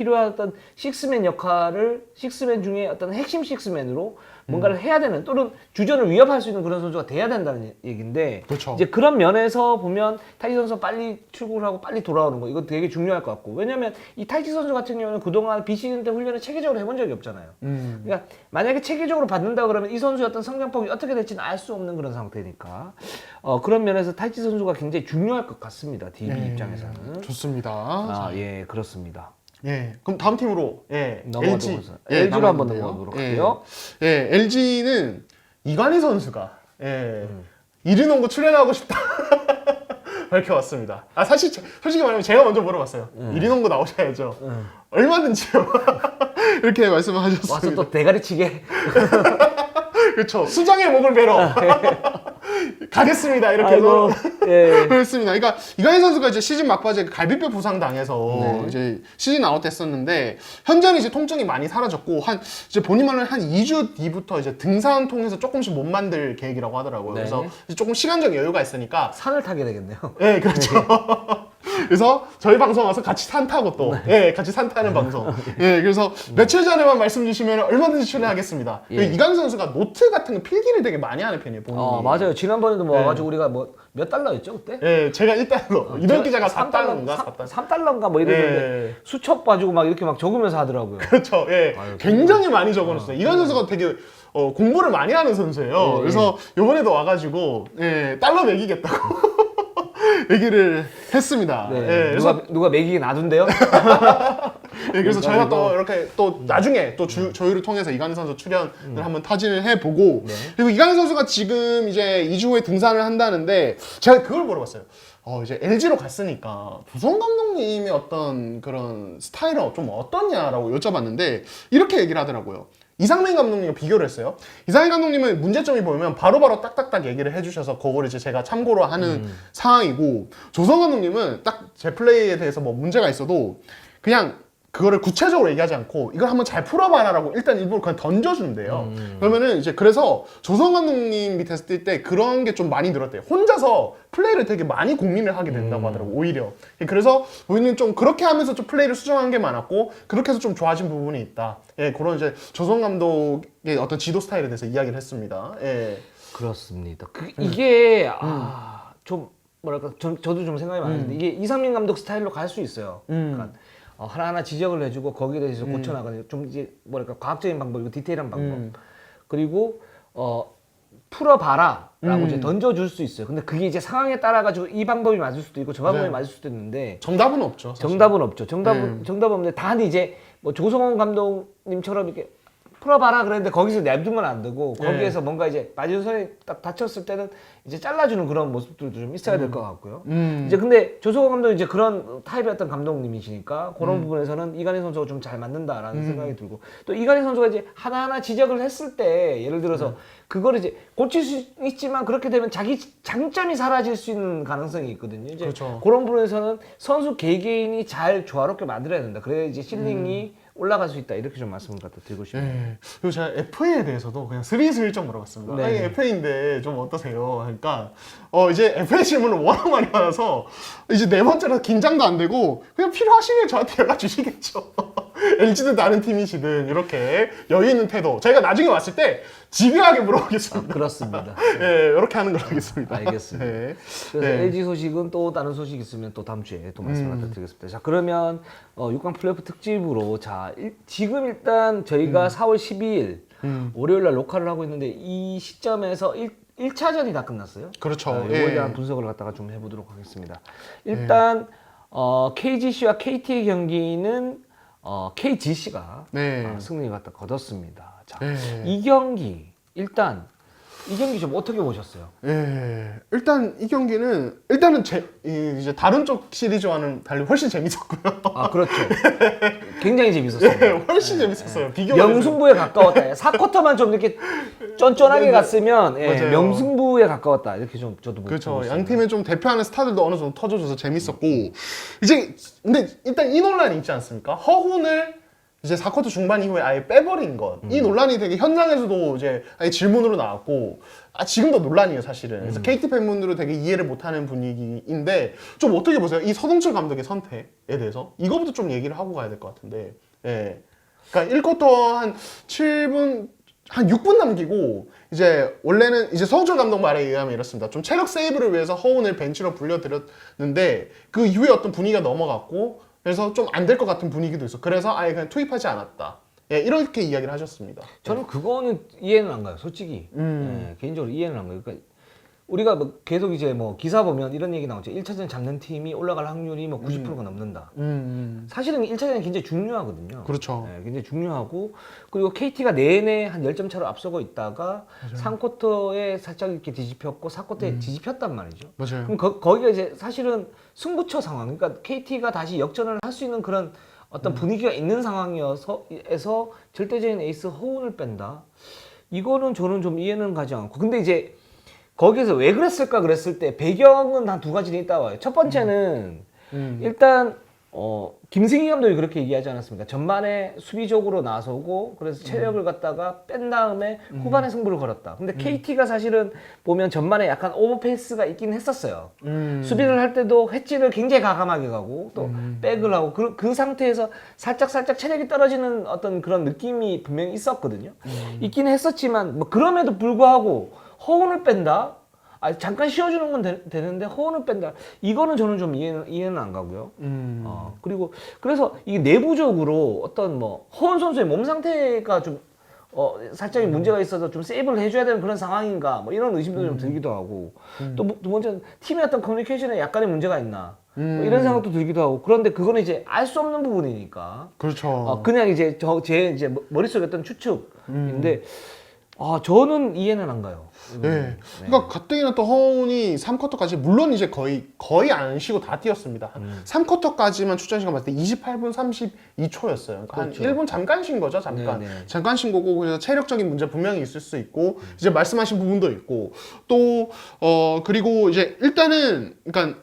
식스맨 역할을 식스맨 중에 어떤 핵심 식스맨으로 뭔가를 해야 되는 또는 주전을 위협할 수 있는 그런 선수가 돼야 된다는 얘기인데 그렇죠. 이제 그런 면에서 보면 타이치 선수가 빨리 출국을 하고 빨리 돌아오는 거 이거 되게 중요할 것 같고 왜냐면 이 타이치 선수 같은 경우는 그동안 비시즌 때 훈련을 체계적으로 해본 적이 없잖아요. 그러니까 만약에 체계적으로 받는다 그러면 이 선수의 어떤 성장폭이 어떻게 될지는 알 수 없는 그런 상태니까 그런 면에서 타이치 선수가 굉장히 중요할 것 같습니다. DB 입장에서는. 좋습니다. 예, 그렇습니다. 예, 그럼 다음 팀으로 LG LG로 한번 남아있는데요. 넘어가도록 할게요. 예, LG는 이관희 선수가 이르농구 출연하고 싶다 밝혀왔습니다. 아 사실 솔직히 말하면 제가 먼저 물어봤어요. 이르농구 나오셔야죠. 얼마든지요. 이렇게 말씀을 하셨습니다. 와서 또 대가리치게. 그렇죠. 수장의 목을 베러 가겠습니다. 이렇게 해서 예. 그렇습니다. 그러니까 이강인 선수가 이제 시즌 막바지에 갈비뼈 부상 당해서 이제 시즌 아웃 됐었는데 현재는 이제 통증이 많이 사라졌고 이제 본인 말로는 한 2주 뒤부터 이제 등산 통해서 조금씩 몸 만들 계획이라고 하더라고요. 네. 그래서 이제 조금 시간적 여유가 있으니까 산을 타게 되겠네요. 네, 그렇죠. 그래서 저희 방송 와서 같이 산 타고 또 같이 산 타는 방송. 예, 그래서 며칠 전에만 말씀 주시면 얼마든지 출연하겠습니다. 이강인 선수가 노트 같은 거 필기를 되게 많이 하는 편이에요. 본인이. 맞아요. 지난번에도 뭐 와가지고 우리가 뭐 몇 달러였죠 그때? 예, 제가 1달러. 이동 기자가 4달러인가? 3달러인가 뭐 이랬는데 수첩 봐주고 막 이렇게 막 적으면서 하더라고요. 그렇죠. 예. 굉장히 많이 적어놨어요. 이강인 선수가 되게 공부를 많이 하는 선수예요. 그래서 이번에도 와가지고 달러 매기겠다고 얘기를 했습니다. 네. 예, 그래서 누가 매기게 놔둔대요? 그래서 저희가 또 이렇게 또 나중에 또 조율을 통해서 이강인 선수 출연을 한번 타진을 해보고 그리고 이강인 선수가 지금 이제 2주 후에 등산을 한다는데 제가 그걸 물어봤어요. 이제 LG로 갔으니까 조성 감독님의 어떤 그런 스타일은 좀 어떻냐라고 여쭤봤는데 이렇게 얘기를 하더라고요. 이상민 감독님과 비교를 했어요. 이상민 감독님은 문제점이 보이면 바로바로 딱딱딱 얘기를 해주셔서 그걸 이제 제가 참고로 하는 상황이고 조성 감독님은 딱 제 플레이에 대해서 뭐 문제가 있어도 그냥 그거를 구체적으로 얘기하지 않고 이걸 한번 잘 풀어봐라라고 일단 일부러 그냥 던져준대요. 그러면은 이제 그래서 조성 감독님 밑에서 뛸 때 그런 게 좀 많이 늘었대요. 혼자서 플레이를 되게 많이 고민을 하게 된다고 하더라고 오히려. 그래서 우리는 좀 그렇게 하면서 좀 플레이를 수정한 게 많았고 그렇게 해서 좀 좋아진 부분이 있다. 예, 그런 이제 조성 감독의 어떤 지도 스타일에 대해서 이야기를 했습니다. 예. 그렇습니다. 이게 좀 뭐랄까 저도 좀 생각이 많은데 이게 이상민 감독 스타일로 갈 수 있어요. 그러니까 하나하나 지적을 해주고 거기에 대해서 고쳐나가는 좀 이제 뭐랄까 과학적인 방법이고 디테일한 방법 그리고 풀어봐라라고 이제 던져줄 수 있어요. 근데 그게 이제 상황에 따라 가지고 이 방법이 맞을 수도 있고 저 방법이 맞을 수도 있는데 정답은 없죠. 사실. 정답은 없죠. 정답 없는데 단 이제 뭐 조성원 감독님처럼 이렇게 풀어봐라 그랬는데 거기서 냅두면 안 되고 거기에서 뭔가 이제 마지노선에 딱 다쳤을 때는 이제 잘라주는 그런 모습들도 좀 있어야 될 것 같고요. 이제 근데 조성호 감독이 이제 그런 타입의 어떤 감독님이시니까 그런 부분에서는 이관희 선수가 좀 잘 맞는다라는 생각이 들고 또 이관희 선수가 이제 하나하나 지적을 했을 때 예를 들어서 그걸 이제 고칠 수 있지만 그렇게 되면 자기 장점이 사라질 수 있는 가능성이 있거든요. 이제 그렇죠. 그런 부분에서는 선수 개개인이 잘 조화롭게 만들어야 된다. 그래야 이제 실링이 올라갈 수 있다 이렇게 좀 말씀을 갖다 드리고 싶네요. 네. 그리고 제가 FA에 대해서도 그냥 슬슬쩍 물어봤습니다. 네. 아니 FA인데 좀 어떠세요? 그러니까 이제 FA 질문을 워낙 많이 받아서 이제 네 번째라 긴장도 안 되고 그냥 필요하시면 저한테 연락 주시겠죠. LG든 다른 팀이시든 이렇게 여유 있는 태도. 저희가 나중에 왔을 때 집요하게 물어보겠습니다. 그렇습니다. 네, 이렇게 하는 걸로 하겠습니다. 알겠습니다. 네. 그래서 네. LG 소식은 또 다른 소식 있으면 또 다음 주에 또 말씀을 갖다 드리겠습니다. 자, 그러면 6강 플레이오프 특집으로 자, 지금 일단 저희가 4월 12일 월요일 날 녹화를 하고 있는데 이 시점에서 1차전이 다 끝났어요. 그렇죠. 이거에 예. 대한 분석을 갖다가 좀 해보도록 하겠습니다. 일단 KGC와 KT의 경기는 KGC가 네. 승리 갖다 거뒀습니다. 자, 네. 이 경기 일단 이 경기 좀 어떻게 보셨어요? 예, 일단 이 경기는 일단은 이제 다른 쪽 시리즈와는 달리 훨씬 재밌었고요. 아 그렇죠. 굉장히 재밌었어요. 예, 훨씬 재밌었어요. 비교 명승부에 가까웠다. 4쿼터만 좀 이렇게 쫀쫀하게 네, 네. 갔으면 맞아요. 명승부에 가까웠다. 이렇게 좀 저도 그렇죠. 보고 양 있습니다. 팀의 좀 대표하는 스타들도 어느 정도 터져줘서 재밌었고 이제 근데 일단 이 논란이 있지 않습니까? 허훈을 이제 4쿼터 중반 이후에 아예 빼버린 것. 이 논란이 되게 현장에서도 이제 아예 질문으로 나왔고 지금도 논란이에요 사실은. 그래서 KT 팬분들은 되게 이해를 못하는 분위기인데 좀 어떻게 보세요? 이 서동철 감독의 선택에 대해서 이거부터 좀 얘기를 하고 가야 될 것 같은데. 예. 그러니까 1쿼터 한 7분 한 6분 남기고 이제 원래는 이제 서동철 감독 말에 의하면 이렇습니다. 좀 체력 세이브를 위해서 허훈을 벤치로 불려들였는데 그 이후에 어떤 분위기가 넘어갔고 그래서 좀 안 될 것 같은 분위기도 있어. 그래서 아예 그냥 투입하지 않았다. 예, 이렇게 이야기를 하셨습니다. 저는 그거는 이해는 안 가요, 솔직히. 예, 개인적으로 이해는 안 가요. 그러니까 우리가 뭐 계속 이제 뭐 기사 보면 이런 얘기 나오죠. 1차전 잡는 팀이 올라갈 확률이 뭐 90%가 넘는다. 사실은 1차전이 굉장히 중요하거든요. 그렇죠. 예, 굉장히 중요하고 그리고 KT가 내내 한 10점 차로 앞서고 있다가 3쿼터에 살짝 이렇게 뒤집혔고 4쿼터에 뒤집혔단 말이죠. 맞아요. 그럼 거기가 이제 사실은 승부처 상황. 그러니까 KT가 다시 역전을 할 수 있는 그런 어떤 분위기가 있는 상황이어서 절대적인 에이스 허훈을 뺀다. 이거는 저는 좀 이해는 가지 않고. 근데 이제 거기서 왜 그랬을까 그랬을 때 배경은 한 두 가지는 있다 와요. 첫 번째는 일단 김승희 감독이 그렇게 얘기하지 않았습니까? 전반에 수비적으로 나서고 그래서 체력을 갖다가 뺀 다음에 후반에 승부를 걸었다. 근데 KT가 사실은 보면 전반에 약간 오버페이스가 있긴 했었어요. 수비를 할 때도 횟집을 굉장히 과감하게 가고 또 백을 하고 그 상태에서 살짝 체력이 떨어지는 어떤 그런 느낌이 분명히 있었거든요. 있긴 했었지만 뭐 그럼에도 불구하고 허훈을 뺀다? 잠깐 쉬어주는 건 되는데 허훈을 뺀다. 이거는 저는 좀 이해는 안 가고요. 그리고 그래서 이게 내부적으로 어떤 뭐 허훈 선수의 몸 상태가 좀 살짝 문제가 있어서 좀 세이브를 해줘야 되는 그런 상황인가 뭐 이런 의심도 좀 들기도 하고 또 두 번째는 팀의 어떤 커뮤니케이션에 약간의 문제가 있나 뭐 이런 생각도 들기도 하고 그런데 그거는 이제 알 수 없는 부분이니까 그렇죠. 그냥 이제 제 이제 머릿속에 어떤 추측인데 저는 이해는 안 가요. 네. 그러니까 가뜩이나 또 허훈이 3쿼터까지 물론 이제 거의 안 쉬고 다 뛰었습니다. 3쿼터까지만 출전 시간 봤을 때 28분 32초였어요. 그러니까 그렇죠. 한 1분 잠깐 쉰 거죠, 잠깐. 네네. 잠깐 쉰 거고 그래서 체력적인 문제 분명히 있을 수 있고 이제 말씀하신 부분도 있고 또 그리고 이제 일단은 그러니까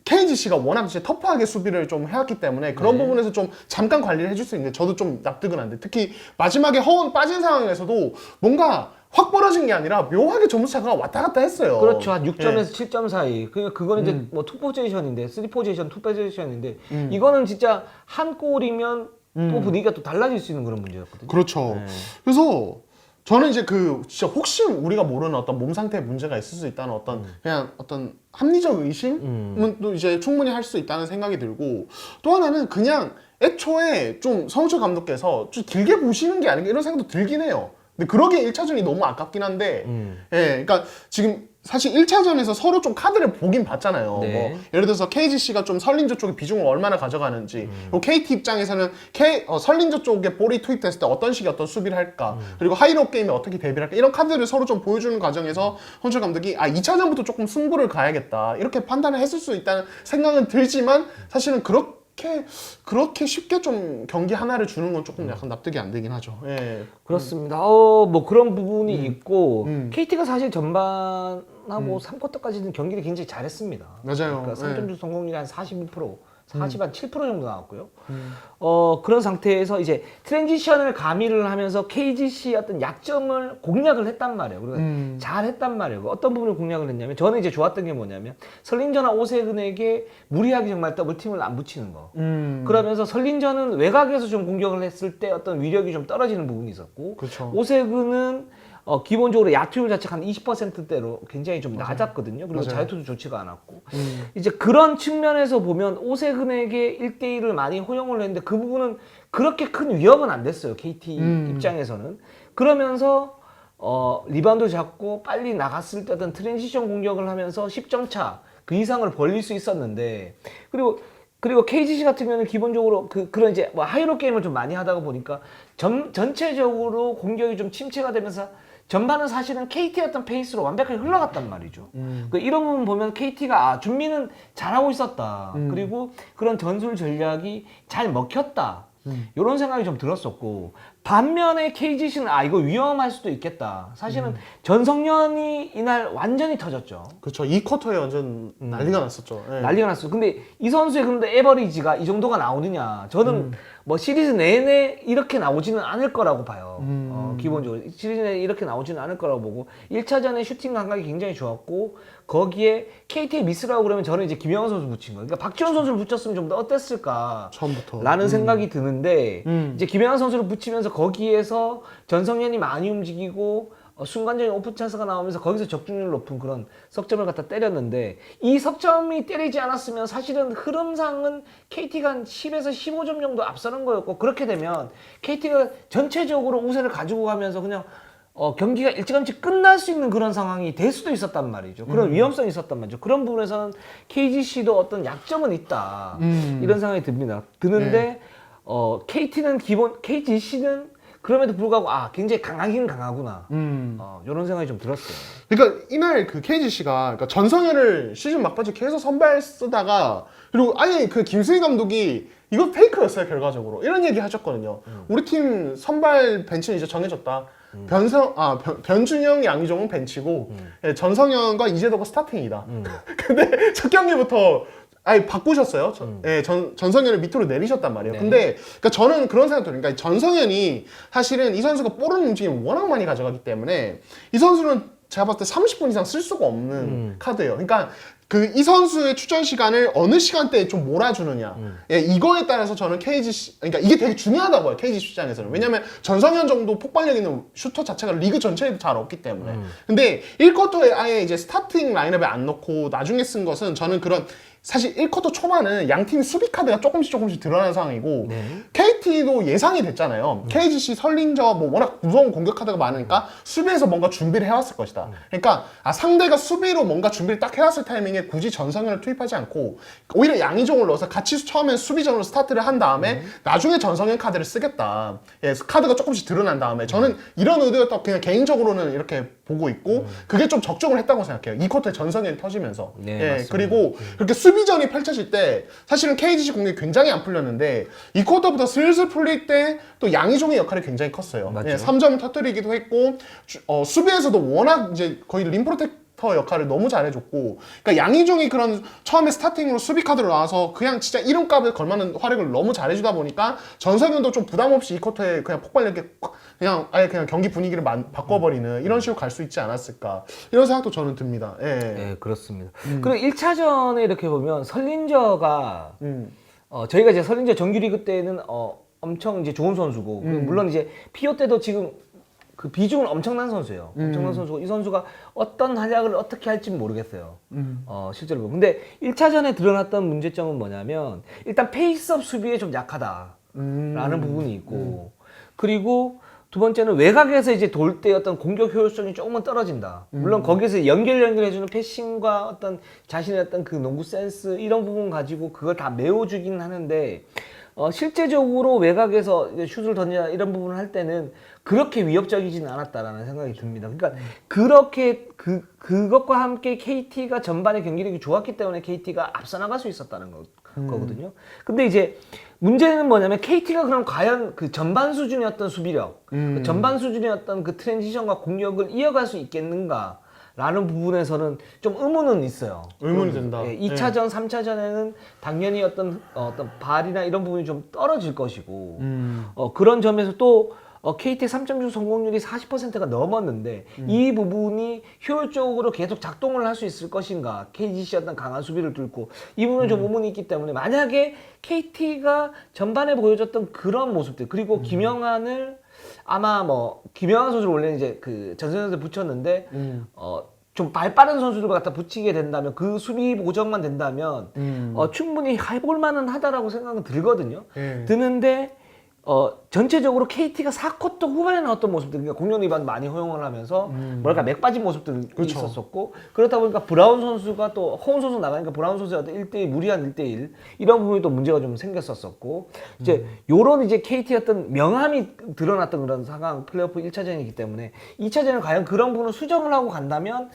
KGC가 워낙 이제 터프하게 수비를 좀 해왔기 때문에 그런 네. 부분에서 좀 잠깐 관리를 해줄 수 있는데 저도 좀 납득은 안 돼. 특히 마지막에 허훈 빠진 상황에서도 뭔가 확 벌어진 게 아니라 묘하게 점수차가 왔다 갔다 했어요. 그렇죠. 한 6점에서 예. 7점 사이. 그건 이제 뭐 투 포지션인데, 3 포지션, 투 포지션인데 이거는 진짜 한 골이면 또 분위기가 또 달라질 수 있는 그런 문제였거든요. 그렇죠. 네. 그래서 저는 이제 진짜 혹시 우리가 모르는 어떤 몸 상태에 문제가 있을 수 있다는 어떤 그냥 어떤 합리적 의심은 또 이제 충분히 할 수 있다는 생각이 들고 또 하나는 그냥 애초에 좀 성철 감독께서 좀 길게 보시는 게 아닌가 이런 생각도 들긴 해요. 근데 그러기에 1차전이 너무 아깝긴 한데 예, 그러니까 지금 사실 1차전에서 서로 좀 카드를 보긴 봤잖아요. 네. 뭐 예를 들어서 KGC가 좀 설린저 쪽에 비중을 얼마나 가져가는지 그리고 KT 입장에서는 설린저 쪽에 볼이 투입됐을 때 어떤 식의 어떤 수비를 할까 그리고 하이로 게임에 어떻게 대비를 할까 이런 카드를 서로 좀 보여주는 과정에서 헌철 감독이 2차전부터 조금 승부를 가야겠다 이렇게 판단을 했을 수 있다는 생각은 들지만 사실은 그렇게 쉽게 좀 경기 하나를 주는 건 조금 약간 납득이 안 되긴 하죠. 예. 그렇습니다. 뭐 그런 부분이 있고 KT가 사실 전반하고 3쿼터까지는 경기를 굉장히 잘했습니다. 맞아요. 그러니까 3점 슛 성공률이 한 41%, 40한 7% 정도 나왔고요. 그런 상태에서 이제 트랜지션을 가미를 하면서 KGC 어떤 약점을 공략을 했단 말이에요. 그리고 잘 했단 말이에요. 어떤 부분을 공략을 했냐면, 저는 이제 좋았던 게 뭐냐면, 설린저나 오세근에게 무리하게 정말 더블팀을 안 붙이는 거. 그러면서 설린저는 외곽에서 좀 공격을 했을 때 어떤 위력이 좀 떨어지는 부분이 있었고, 그렇죠. 오세근은 기본적으로 야투율 자체가 한 20%대로 굉장히 좀 낮았거든요. 그리고 맞아요. 자유투도 좋지가 않았고. 이제 그런 측면에서 보면 오세근에게 1대1을 많이 허용을 했는데, 그 부분은 그렇게 큰 위협은 안 됐어요. KT 입장에서는. 그러면서 리바운드 잡고 빨리 나갔을 때 어떤 트랜지션 공격을 하면서 10점 차 그 이상을 벌릴 수 있었는데, 그리고 KGC 같은 경우는 기본적으로 그런 이제 뭐 하이로 게임을 좀 많이 하다가 보니까 전체적으로 공격이 좀 침체가 되면서 전반은 사실은 KT의 어떤 페이스로 완벽하게 흘러갔단 말이죠. 이런 부분 보면 KT가 준비는 잘하고 있었다. 그리고 그런 전술 전략이 잘 먹혔다. 이런 생각이 좀 들었었고, 반면에 KGC는 이거 위험할 수도 있겠다. 사실은 전성현이 이날 완전히 터졌죠. 그렇죠. 이 쿼터에 완전 난리가 났었죠. 예. 난리가 났어. 근데 이 선수의 그런데 에버리지가 이 정도가 나오느냐? 저는 뭐 시리즈 내내 이렇게 나오지는 않을 거라고 봐요. 기본적으로 시리즈 내내 이렇게 나오지는 않을 거라고 보고, 1차전에 슈팅 감각이 굉장히 좋았고, 거기에 KT의 미스라고 그러면 저는 이제 김영환 선수 붙인 거예요. 그러니까 박지원 선수를 붙였으면 좀 더 어땠을까? 처음부터. 라는 생각이 드는데, 이제 김영환 선수를 붙이면서 거기에서 전성현이 많이 움직이고, 순간적인 오픈 찬스가 나오면서 거기서 적중률 높은 그런 석점을 갖다 때렸는데, 이 석점이 때리지 않았으면 사실은 흐름상은 KT가 한 10에서 15점 정도 앞서는 거였고, 그렇게 되면 KT가 전체적으로 우세를 가지고 가면서 그냥 경기가 일찌감치 끝날 수 있는 그런 상황이 될 수도 있었단 말이죠. 그런 위험성이 있었단 말이죠. 그런 부분에서는 KGC도 어떤 약점은 있다. 이런 생각이 드는데, KGC는 그럼에도 불구하고 굉장히 강하긴 강하구나. 이런 생각이 좀 들었어요. 그러니까 이날 그 KGC가 그러니까 전성현을 시즌 막바지 계속 선발 쓰다가, 그리고 아예 그 김수희 감독이 이거 페이크였어요 결과적으로 이런 얘기 하셨거든요. 우리 팀 선발 벤치는 이제 정해졌다. 변준영, 양희종은 벤치고, 예, 전성현과 이재도가 스타팅이다. 근데 첫 경기부터 아예 바꾸셨어요. 전성현을 밑으로 내리셨단 말이에요. 네. 근데 그러니까 저는 그런 생각 들어요. 그러니까 전성현이 사실은 이 선수가 볼은 움직임을 워낙 많이 가져가기 때문에 이 선수는 제가 봤을 때 30분 이상 쓸 수가 없는 카드예요. 그러니까 이 선수의 출전 시간을 어느 시간대에 좀 몰아주느냐. 예, 이거에 따라서 저는 KGC, 그러니까 이게 되게 중요하다고 해요. KGC 입장에서는. 왜냐면 전성현 정도 폭발력 있는 슈터 자체가 리그 전체에도 잘 없기 때문에. 근데 1쿼터에 아예 이제 스타팅 라인업에 안 넣고 나중에 쓴 것은, 저는 그런, 사실 1쿼터 초반은 양팀 수비 카드가 조금씩 드러나는 상황이고, KT도 예상이 됐잖아요. KGC, 설린저 뭐 워낙 무서운 공격 카드가 많으니까 수비에서 뭔가 준비를 해왔을 것이다. 그러니까 상대가 수비로 뭔가 준비를 딱 해왔을 타이밍에 굳이 전성현을 투입하지 않고 오히려 양희종을 넣어서 같이 처음엔 수비전으로 스타트를 한 다음에 나중에 전성현 카드를 쓰겠다. 예, 카드가 조금씩 드러난 다음에, 저는 이런 의도였다고 그냥 개인적으로는 이렇게 보고 있고, 그게 좀 적정을 했다고 생각해요. 이 쿼터에 전성현이 터지면서. 네, 예, 맞습니다. 그리고 그렇게 수비전이 펼쳐질 때 사실은 KGC 공격이 굉장히 안 풀렸는데, 이 쿼터부터 슬슬 풀릴 때 또 양희종의 역할이 굉장히 컸어요. 맞죠. 예, 3점을 터뜨리기도 했고, 수비에서도 워낙 이제 거의 림 프로텍터 역할을 너무 잘해줬고, 그러니까 양희종이 그런 처음에 스타팅으로 수비 카드로 나와서 그냥 진짜 이름값에 걸맞는 활약을 너무 잘해주다 보니까 전성현도 좀 부담 없이 이 쿼터에 그냥 폭발력에 그냥 아예 그냥 경기 분위기를 바꿔버리는 이런 식으로 갈 수 있지 않았을까, 이런 생각도 저는 듭니다. 예. 네, 그렇습니다. 그리고 1차전에 이렇게 보면 설린저가 저희가 이제 설린저 정규리그 때는 엄청 이제 좋은 선수고, 그리고 물론 이제 피오 때도 지금 그 비중은 엄청난 선수예요. 엄청난 선수고, 이 선수가 어떤 활약을 어떻게 할지 모르겠어요. 실제로. 근데 1차전에 드러났던 문제점은 뭐냐면, 일단 페이스업 수비에 좀 약하다라는 부분이 있고, 그리고 두 번째는 외곽에서 이제 돌 때 어떤 공격 효율성이 조금은 떨어진다. 물론 거기서 연결해주는 패싱과 어떤 자신의 어떤 그 농구 센스, 이런 부분 가지고 그걸 다 메워주긴 하는데, 실제적으로 외곽에서 슛을 던지나 이런 부분을 할 때는 그렇게 위협적이지는 않았다라는 생각이 듭니다. 그러니까 그렇게 그것과 함께 KT가 전반에 경기력이 좋았기 때문에 KT가 앞서 나갈 수 있었다는 거거든요. 근데 이제 문제는 뭐냐면, KT가 그럼 과연 그 전반 수준의 어떤 수비력, 그 전반 수준의 어떤 그 트랜지션과 공격을 이어갈 수 있겠는가? 라는 부분에서는 좀 의문은 있어요. 의문이 든다. 예, 2차전, 3차전에는 당연히 어떤 발이나 이런 부분이 좀 떨어질 것이고 그런 점에서 또 KT의 3점슛 성공률이 40%가 넘었는데 이 부분이 효율적으로 계속 작동을 할 수 있을 것인가, KGC의 어떤 강한 수비를 뚫고 이 부분은 좀 의문이 있기 때문에 만약에 KT가 전반에 보여줬던 그런 모습들 그리고 김영환을 아마 뭐 김영환 선수를 원래 이제 그 전선에서 붙였는데 좀 발 빠른 선수들과 갖다 붙이게 된다면 그 수비 보정만 된다면 충분히 해볼 만은 하다라고 생각은 들거든요. 드는데 전체적으로 KT가 4쿼터 후반에 나왔던 모습들, 그러니까 공격 리바운드 많이 허용을 하면서 뭐랄까 맥 빠진 모습들이 그쵸. 있었었고 그렇다 보니까 브라운 선수가 또 허운 선수 나가니까 브라운 선수의 어떤 1대1 무리한 1대1 이런 부분이 또 문제가 좀 생겼었었고 이제 요런 이제 KT의 어떤 명암이 드러났던 그런 상황 플레이오프 1차전이기 때문에 2차전을 과연 그런 부분을 수정을 하고 간다면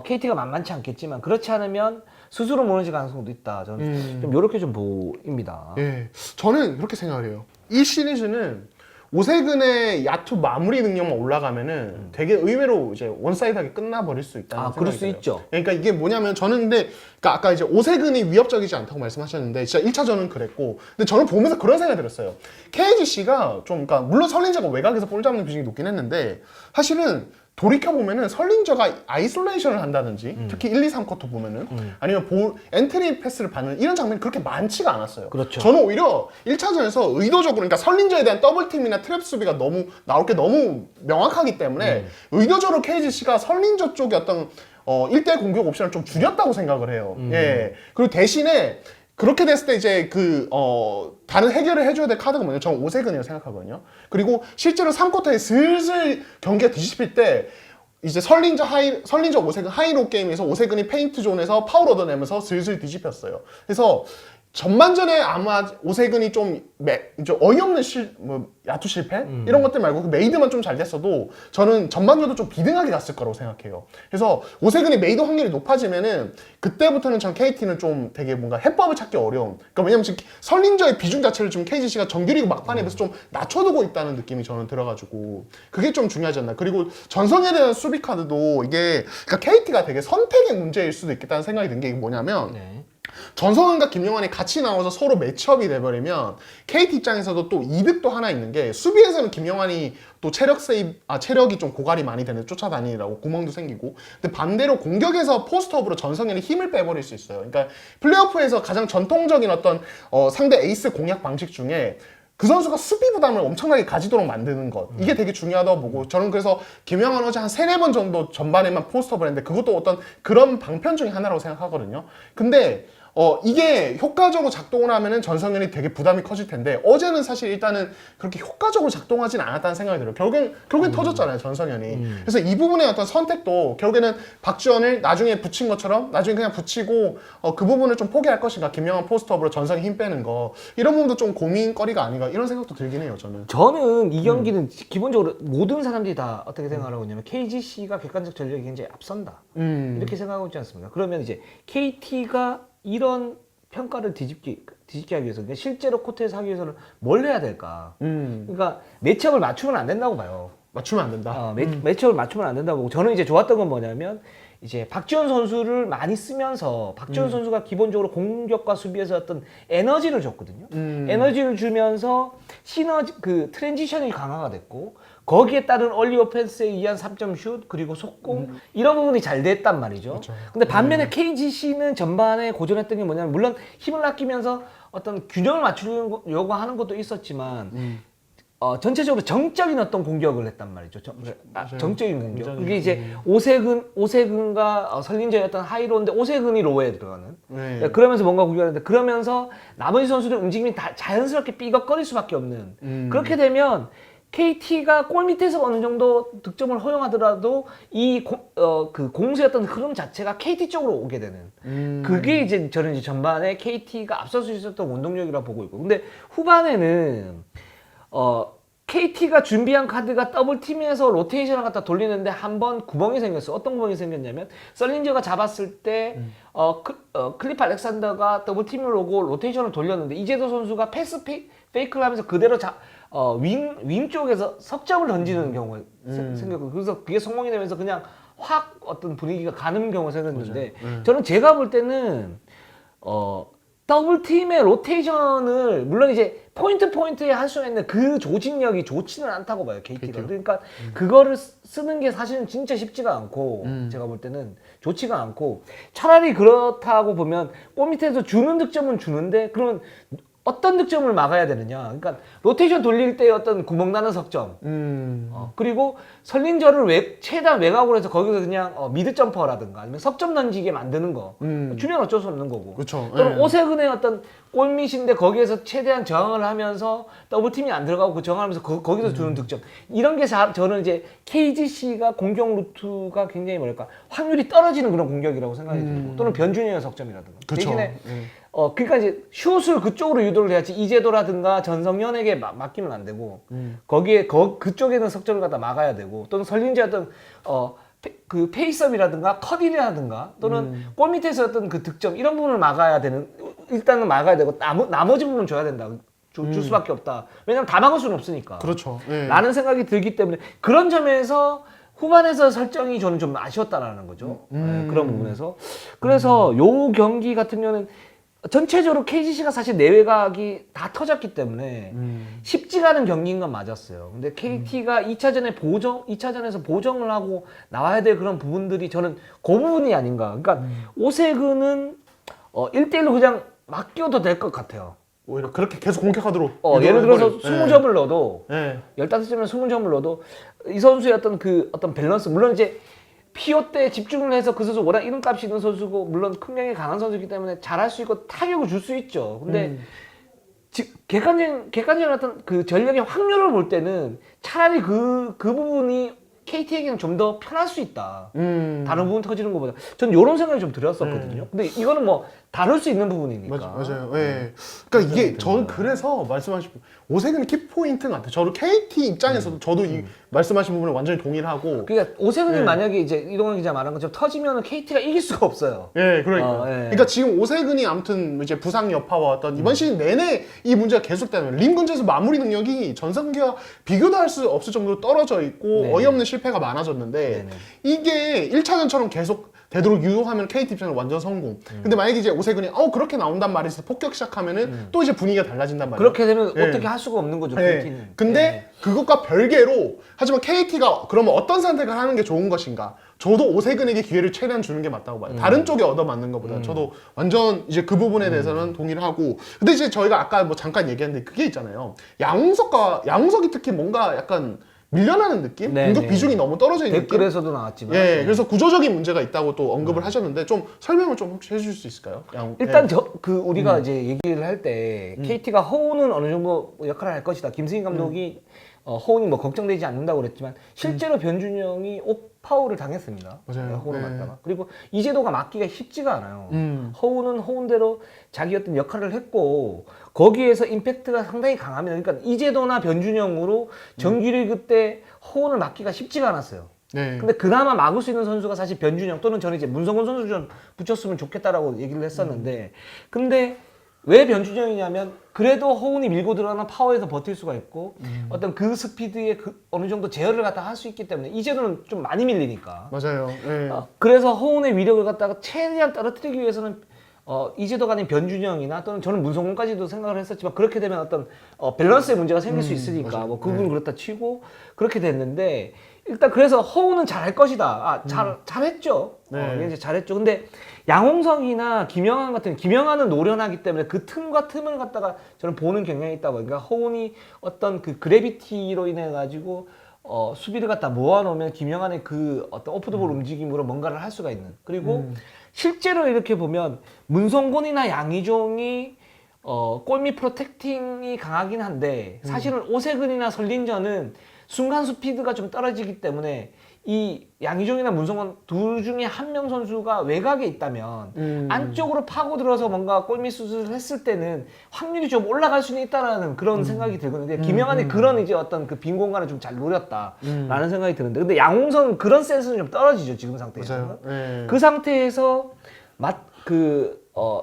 KT가 만만치 않겠지만 그렇지 않으면 스스로 무너질 가능성도 있다. 저는 좀 이렇게 좀 보입니다. 예, 저는 그렇게 생각을 해요. 이 시리즈는 오세근의 야투 마무리 능력만 올라가면은 되게 의외로 이제 원사이드하게 끝나버릴 수 있다는 생각이 그럴 수 들어요. 있죠. 그러니까 이게 뭐냐면 저는 근데 그러니까 아까 이제 오세근이 위협적이지 않다고 말씀하셨는데 진짜 1차전은 그랬고 근데 저는 보면서 그런 생각이 들었어요. KGC가 좀 그러니까 물론 설린저가 외곽에서 볼 잡는 비중이 높긴 했는데 사실은 돌이켜보면은 설린저가 아이솔레이션을 한다든지 특히 1, 2, 3쿼터 보면은 아니면 엔트리 패스를 받는 이런 장면이 그렇게 많지가 않았어요. 그렇죠. 저는 오히려 1차전에서 의도적으로 그러니까 설린저에 대한 더블팀이나 트랩 수비가 너무 나올 게 너무 명확하기 때문에 의도적으로 KGC가 설린저 쪽에 어떤 1대1 공격 옵션을 좀 줄였다고 생각을 해요. 예. 그리고 대신에 그렇게 됐을 때 이제 다른 해결을 해줘야 될 카드가 뭐냐면 저는 오세근이라고 생각하거든요. 그리고 실제로 3쿼터에 슬슬 경기가 뒤집힐 때 이제 설린저 오세근 하이로 게임에서 오세근이 페인트 존에서 파울 얻어내면서 슬슬 뒤집혔어요. 그래서 전반전에 아마 오세근이 좀 어이없는 야투 실패? 이런 것들 말고 그 메이드만 좀 잘 됐어도 저는 전반전도 좀 비등하게 갔을 거라고 생각해요. 그래서 오세근이 메이드 확률이 높아지면은 그때부터는 전 KT는 좀 되게 뭔가 해법을 찾기 어려운. 그러니까 왜냐면 지금 설린저의 비중 자체를 좀 KGC가 정규리그 막판에 비해서 좀 낮춰두고 있다는 느낌이 저는 들어가지고 그게 좀 중요하지 않나. 그리고 전성에 대한 수비 카드도 이게 그러니까 KT가 되게 선택의 문제일 수도 있겠다는 생각이 든 게 뭐냐면 전성현과 김용환이 같이 나와서 서로 매치업이 돼버리면 KT 입장에서도 또 이득도 하나 있는 게 수비에서는 김용환이 또 체력이 좀 고갈이 많이 되는 쫓아다니느라고 구멍도 생기고 근데 반대로 공격에서 포스트업으로 전성현이 힘을 빼버릴 수 있어요. 그러니까 플레이오프에서 가장 전통적인 어떤 상대 에이스 공략 방식 중에 그 선수가 수비 부담을 엄청나게 가지도록 만드는 것 이게 되게 중요하다고 보고 저는 그래서 김영환 어제 한 3-4번 정도 전반에만 포스트업을 했는데 그것도 어떤 그런 방편 중에 하나라고 생각하거든요. 근데 이게 효과적으로 작동을 하면은 전성현이 되게 부담이 커질 텐데 어제는 사실 일단은 그렇게 효과적으로 작동하진 않았다는 생각이 들어요. 결국엔 터졌잖아요, 전성현이. 그래서 이 부분의 어떤 선택도 결국에는 박지원을 나중에 붙인 것처럼 나중에 그냥 붙이고 그 부분을 좀 포기할 것인가 김영환 포스트업으로 전성이 힘 빼는 거 이런 부분도 좀 고민거리가 아닌가 이런 생각도 들긴 해요, 저는 이 경기는 기본적으로 모든 사람들이 다 어떻게 생각하고 있냐면 KGC가 객관적 전력이 굉장히 앞선다 이렇게 생각하고 있지 않습니까? 그러면 이제 KT가 이런 평가를 뒤집게 하기 위해서 그러니까 실제로 코트에서 하기 위해서는 뭘 해야 될까? 그러니까 매치업을 맞추면 안 된다고 봐요. 맞추면 안 된다. 매치업을 맞추면 안 된다고 보고 저는 이제 좋았던 건 뭐냐면 이제 박지원 선수를 많이 쓰면서 박지원 선수가 기본적으로 공격과 수비에서 어떤 에너지를 줬거든요. 에너지를 주면서 시너지 트랜지션이 강화가 됐고 거기에 따른 얼리 오펜스에 의한 3점 슛 그리고 속공 이런 부분이 잘 됐단 말이죠. 그렇죠. 근데 반면에 KGC는 전반에 고전했던 게 뭐냐면 물론 힘을 아끼면서 어떤 균형을 맞추려고 하는 것도 있었지만 전체적으로 정적인 어떤 공격을 했단 말이죠. 정적인 공격. 그게 이제 오세근과 설린저의 어떤 하이로인데 오세근이 로에 들어가는. 네. 그러면서 뭔가 공격하는데 그러면서 나머지 선수들 움직임이 다 자연스럽게 삐걱거릴 수밖에 없는. 그렇게 되면 KT가 골 밑에서 어느 정도 득점을 허용하더라도 그 공수의 어떤 흐름 자체가 KT 쪽으로 오게 되는. 그게 이제 저는 이제 전반에 KT가 앞설 수 있었던 원동력이라고 보고 있고. 근데 후반에는 KT가 준비한 카드가 더블팀에서 로테이션을 갖다 돌리는데 한 번 구멍이 생겼어. 어떤 구멍이 생겼냐면 설린저가 잡았을 때 클리프 알렉산더가 더블팀을 오고 로테이션을 돌렸는데 이재도 선수가 패스 페이크를 하면서 그대로 윙 쪽에서 석점을 던지는 경우가 생겼고 그래서 그게 성공이 되면서 그냥 확 어떤 분위기가 가는 경우가 생겼는데 맞아요. 저는 제가 볼 때는 더블 팀의 로테이션을 물론 이제 포인트에 할 수 있는 그 조직력이 좋지는 않다고 봐요, KT가. 그러니까 그거를 쓰는 게 사실은 진짜 쉽지가 않고 제가 볼 때는 좋지가 않고 차라리 그렇다고 보면 골 밑에서 주는 득점은 주는데 그러면 어떤 득점을 막아야 되느냐. 그러니까 로테이션 돌릴 때 어떤 구멍 나는 석점. 그리고 설린저를 최대한 외곽으로 해서 거기서 그냥 미드 점퍼라든가 아니면 석점 던지게 만드는 거. 주면 어쩔 수 없는 거고. 그렇죠. 또는 예. 오세근의 어떤 골밑인데 거기에서 최대한 저항을 하면서 더블팀이 안 들어가고 그 저항하면서 거기서 주는 득점. 이런 게 저는 이제 KGC가 공격 루트가 굉장히 뭐랄까 확률이 떨어지는 그런 공격이라고 생각이 들고 또는 변준영의 석점이라든가. 그쵸. 대신에 그러니까 이제 슛을 그쪽으로 유도를 해야지 이재도라든가 전성현에게 맡기면 안 되고 거기에 그쪽에는 석점을 갖다 막아야 되고 또는 설린지 어떤 그 페이스업이라든가 컷이라든가 또는 골 밑에서 어떤 그 득점 이런 부분을 막아야 되는 일단은 막아야 되고 나머지 부분은 줘야 된다. 줄 수밖에 없다. 왜냐면 다 막을 수는 없으니까. 그렇죠. 예. 라는 생각이 들기 때문에 그런 점에서 후반에서 설정이 저는 좀 아쉬웠다라는 거죠. 네, 그런 부분에서. 그래서 요 경기 같은 경우는 전체적으로 KGC가 사실 내외곽이 다 터졌기 때문에 쉽지가 않은 경기인 건 맞았어요. 근데 KT가 2차전에서 보정을 하고 나와야 될 그런 부분들이 저는 그 부분이 아닌가. 그러니까 오세근은 1대1로 그냥 맡겨도 될 것 같아요. 오히려 그렇게 계속 공격하도록. 예를 들어서 유도를 20점을 넣어도 예. 15점에 20점을 넣어도 이 선수의 어떤 밸런스 물론 이제 피오 때 집중을 해서 그 선수 워낙 이름값이 있는 선수고 물론 큰명이 강한 선수이기 때문에 잘할 수 있고 타격을 줄 수 있죠. 근데 객관적인 어떤 그 전력의 확률을 볼 때는 차라리 그 부분이 KT에게는 좀 더 편할 수 있다. 다른 부분 터지는 것보다. 저는 이런 생각이 좀 들었었거든요. 근데 이거는 뭐 다룰 수 있는 부분이니까. 맞아요. 예. 그러니까 이게 저는 그래서 말씀하신 오세근 키포인트인 것 같아요. 저도 KT 입장에서도 저도 이 말씀하신 부분에 완전히 동의를 하고. 그러니까 오세근이 만약에 이제 이동환 기자 말한 것처럼 터지면은 KT가 이길 수가 없어요. 예, 그러니까. 예. 그러니까 지금 오세근이 아무튼 이제 부상 여파와 어떤 이번 시즌 내내 이 문제가 계속되면 림 근처에서 마무리 능력이 전성기와 비교도 할 수 없을 정도로 떨어져 있고 네네. 어이없는 실패가 많아졌는데 네네. 이게 1차전처럼 계속 되도록 유도하면 KT 입장은 완전 성공. 근데 만약에 이제 오세근이 그렇게 나온단 말이서 폭격 시작하면은 또 이제 분위기가 달라진단 말이에요. 그렇게 되면 예. 어떻게 할 수가 없는 거죠, 네. KT는. 근데 그것과 별개로 하지만 KT가 그러면 어떤 선택을 하는 게 좋은 것인가? 저도 오세근에게 기회를 최대한 주는 게 맞다고 봐요. 다른 쪽에 얻어맞는 것보다 저도 완전 이제 그 부분에 대해서는 동의를 하고. 근데 이제 저희가 아까 뭐 잠깐 얘기했는데 그게 있잖아요. 양홍석이 특히 뭔가 약간 밀려나는 느낌? 네, 공격 네. 비중이 너무 떨어져 있는 느낌? 댓글에서도 나왔지만. 예, 그래서 구조적인 문제가 있다고 또 언급을 하셨는데 좀 설명을 좀 혹시 해주실 수 있을까요? 일단 우리가 이제 얘기를 할 때 KT가 허우는 어느 정도 역할을 할 것이다. 김승희 감독이 허운이 뭐 걱정되지 않는다고 그랬지만 실제로 변준영이 파울을 당했습니다. 맞아요. 허우를 네. 맞다가. 그리고 이재도가 맞기가 쉽지가 않아요. 허우는 허운대로 자기 어떤 역할을 했고 거기에서 임팩트가 상당히 강하면 그러니까 이재도나 변준영으로 정규리그 때 허운을 막기가 쉽지가 않았어요. 네. 근데 그나마 막을 수 있는 선수가 사실 변준영 또는 저는 이제 문성곤 선수 좀 붙였으면 좋겠다라고 얘기를 했었는데 근데 왜 변준영이냐면 그래도 허운이 밀고 들어가는 파워에서 버틸 수가 있고 어떤 그 스피드에 어느 정도 제어를 갖다 할 수 있기 때문에 이제는 좀 많이 밀리니까 맞아요. 예. 그래서 허운의 위력을 갖다가 최대한 떨어뜨리기 위해서는 이재도가 아닌 변준영이나 또는 저는 문성곤까지도 생각을 했었지만 그렇게 되면 어떤 밸런스의 문제가 생길 수 있으니까 뭐 그 부분 그렇다 치고 그렇게 됐는데 일단 그래서 허우는 잘할 것이다. 잘했죠. 네. 이제 잘했죠. 근데 양홍석이나 김영환 같은 김영환은 노련하기 때문에 그 틈과 틈을 갖다가 저는 보는 경향이 있다고. 그러니까 허운이 어떤 그 그래비티로 인해 가지고 수비를 갖다 모아놓으면 김영환의 그 어떤 오프더볼 움직임으로 뭔가를 할 수가 있는. 그리고 실제로 이렇게 보면 문성곤이나 양희종이 골밑 프로텍팅이 강하긴 한데 사실은 오세근이나 설린저는 순간 스피드가 좀 떨어지기 때문에 이 양희종이나 문성곤 둘 중에 한 명 선수가 외곽에 있다면 안쪽으로 파고들어서 뭔가 골밑 슛을 했을 때는 확률이 좀 올라갈 수는 있다라는 그런 생각이 들거든요. 김영환이 그런 이제 어떤 그 빈 공간을 좀 잘 노렸다라는 생각이 드는데 근데 양홍석은 그런 센스는 좀 떨어지죠 지금 상태에서. 맞아요. 예. 그 상태에서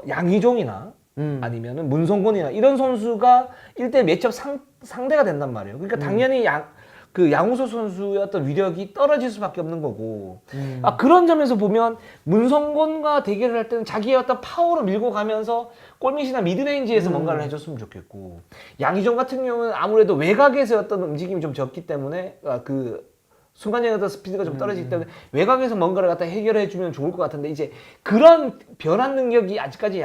양희종이나 아니면은 문성곤이나 이런 선수가 1대 매첩 상대가 된단 말이에요. 그러니까 당연히 그 양홍석 선수의 어떤 위력이 떨어질 수밖에 없는 거고 그런 점에서 보면 문성곤과 대결을 할 때는 자기의 어떤 파워로 밀고 가면서 골밑이나 미드레인지에서 뭔가를 해줬으면 좋겠고 양희종 같은 경우는 아무래도 외곽에서 어떤 움직임이 좀 적기 때문에 그 순간적인 어떤 스피드가 좀 떨어지기 때문에 외곽에서 뭔가를 갖다 해결해 주면 좋을 것 같은데 이제 그런 변환 능력이 아직까지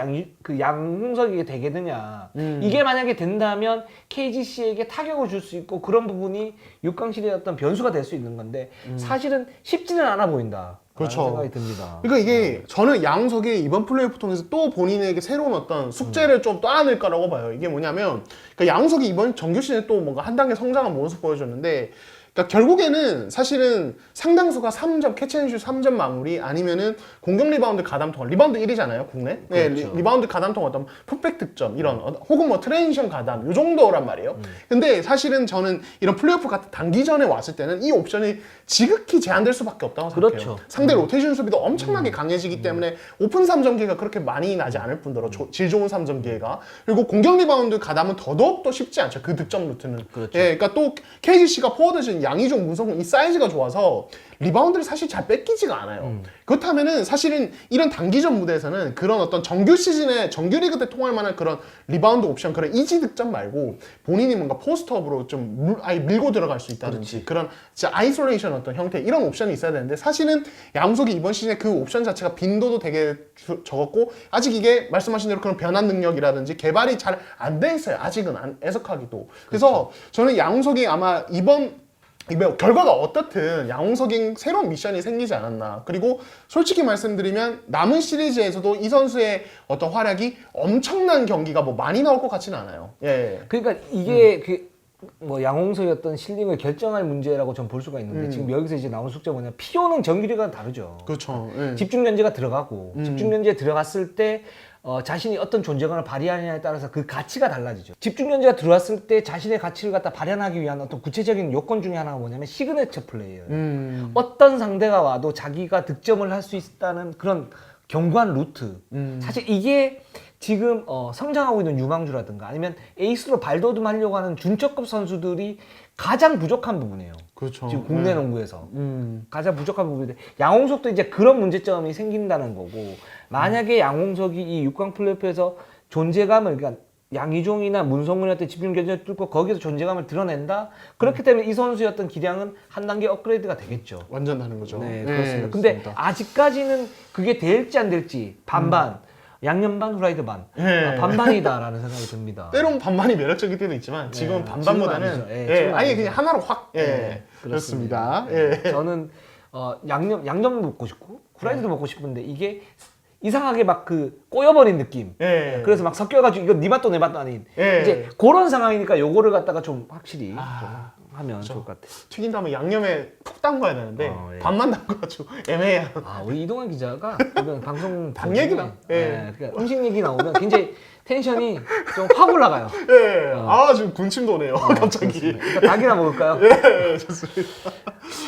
양홍석에게 되겠느냐 이게 만약에 된다면 KGC에게 타격을 줄 수 있고 그런 부분이 6강 시리의 어떤 변수가 될 수 있는 건데 사실은 쉽지는 않아 보인다. 그렇죠. 생각이 듭니다. 그러니까 이게 저는 양석이 이번 플레이오프 통해서 또 본인에게 새로운 어떤 숙제를 좀 떠안을 거라고 봐요. 이게 뭐냐면 그러니까 양석이 이번 정규 시즌에 또 뭔가 한 단계 성장한 모습 보여줬는데 그러니까 결국에는 사실은 상당수가 3점 캐치앤슛 3점 마무리 아니면은 공격 리바운드 가담통 리바운드 1위잖아요 국내 네, 그렇죠. 리바운드 가담통 어떤 풋백 득점 이런 혹은 뭐 트랜지션 가담 요 정도란 말이에요. 근데 사실은 저는 이런 플레이오프 같은 단기전에 왔을 때는 이 옵션이 지극히 제한될 수밖에 없다고 생각해요. 그렇죠. 상대 로테이션 수비도 엄청나게 강해지기 때문에 오픈 3점 기회가 그렇게 많이 나지 않을 뿐더러 질 좋은 3점 기회가 그리고 공격 리바운드 가담은 더더욱 또 쉽지 않죠. 그 득점 루트는. 그렇죠. 예, 그러니까 또 KGC가 포워드진 양희종, 문성곤 이 사이즈가 좋아서 리바운드를 사실 잘 뺏기지가 않아요. 그렇다면은 사실은 이런 단기전 무대에서는 그런 어떤 정규 시즌에 정규 리그 때 통할 만한 그런 리바운드 옵션 그런 이지 득점 말고 본인이 뭔가 포스트업으로 좀 아예 밀고 들어갈 수 있다든지 그런 진짜 아이솔레이션 어떤 형태 이런 옵션이 있어야 되는데 사실은 양석이 이번 시즌에 그 옵션 자체가 빈도도 되게 적었고 아직 이게 말씀하신 대로 그런 변환 능력이라든지 개발이 잘 안 돼 있어요. 아직은 애석하기도. 그래서 저는 양석이 아마 이번 결과가 어떻든 양홍석인 새로운 미션이 생기지 않았나. 그리고 솔직히 말씀드리면 남은 시리즈에서도 이 선수의 어떤 활약이 엄청난 경기가 뭐 많이 나올 것 같지는 않아요. 예. 그러니까 이게 뭐 양홍석의 어떤 실링을 결정할 문제라고 전 볼 수가 있는데 지금 여기서 이제 나온 숙제가 뭐냐 피오는 정규리그가 다르죠. 그렇죠. 예. 집중연제가 들어가고 집중연제에 들어갔을 때 자신이 어떤 존재감을 발휘하느냐에 따라서 그 가치가 달라지죠. 집중연제가 들어왔을 때 자신의 가치를 갖다 발현하기 위한 어떤 구체적인 요건 중에 하나가 뭐냐면 시그네처 플레이예요. 어떤 상대가 와도 자기가 득점을 할 수 있다는 그런 견고한 루트. 사실 이게 지금 성장하고 있는 유망주라든가 아니면 에이스로 발돋움하려고 하는 준척급 선수들이 가장 부족한 부분이에요. 그렇죠. 지금 국내 농구에서 가장 부족한 부분인데 양홍석도 이제 그런 문제점이 생긴다는 거고 만약에 양홍석이 이 6강 플레이오프에서 존재감을 그러니까 양희종이나 문성곤한테 집중 견제를 뚫고 거기서 존재감을 드러낸다. 그렇기 때문에 이 선수의 어떤 기량은 한 단계 업그레이드가 되겠죠. 완전 다른 거죠. 네, 예, 그렇습니다. 근데 좋습니다. 아직까지는 그게 될지 안 될지 반반, 양념 반, 후라이드 반, 예. 반반이다라는 생각이 듭니다. 때론 반반이 매력적일 때도 있지만 지금은 반반보다는 지금은 아니죠. 예, 예, 지금은 아예 아니죠. 그냥 하나로 확 네, 그렇습니다. 그렇습니다. 예. 저는 양념 먹고 싶고 후라이드도 먹고 싶은데 이게 이상하게 막 그 꼬여버린 느낌. 예. 그래서 막 섞여가지고 이거 네 맛도 내 맛도 아닌 예. 이제 그런 상황이니까 요거를 갖다가 좀 확실히 좀 하면 좋을 것 같아. 튀긴 다음에 양념에 푹 담가야 되는데 예. 반만 담가가지고 애매해요. 우리 이동환 기자가 이번 방송 당 얘기나? 예. 예. 그러니까 음식 얘기 나오면 굉장히 텐션이 좀 확 올라가요. 예. 지금 군침도 오네요. 갑자기. 그러니까 닭이나 먹을까요? 예, 좋습니다.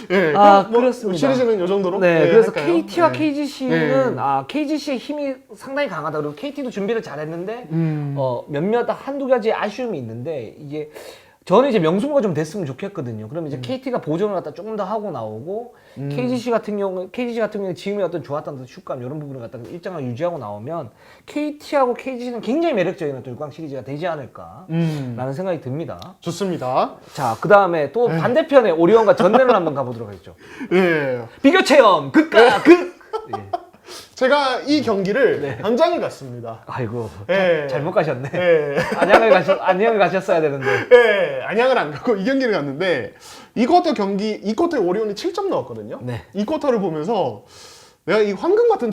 예. 뭐 그렇습니다. 시리즈는 요 정도로? 네, 예, 그래서 할까요? KT와 예. KGC는 KGC의 힘이 상당히 강하다. 그리고 KT도 준비를 잘했는데 몇몇 한두 가지 아쉬움이 있는데 이게 저는 이제 명승부가 좀 됐으면 좋겠거든요. 그러면 이제 KT가 보정을 갖다 조금 더 하고 나오고 KGC 같은 경우는 지금의 어떤 좋았던 어떤 슛감 이런 부분을 갖다 일정을 유지하고 나오면 KT하고 KGC는 굉장히 매력적인 어떤 6강 시리즈가 되지 않을까라는 생각이 듭니다. 좋습니다. 자, 그 다음에 또 반대편에 오리온과 전대를 한번 가보도록 하겠죠. 예. 비교 체험 극과 극. 예. 제가 이 경기를 현장에 갔습니다. 아이고 예. 잘못 가셨네. 예. 안양을 가셨어야 되는데. 예, 안양을 안 가고 이 경기를 갔는데 이 쿼터에 오리온이 7점 넣었거든요. 네. 이 쿼터를 보면서 내가 이 황금 같은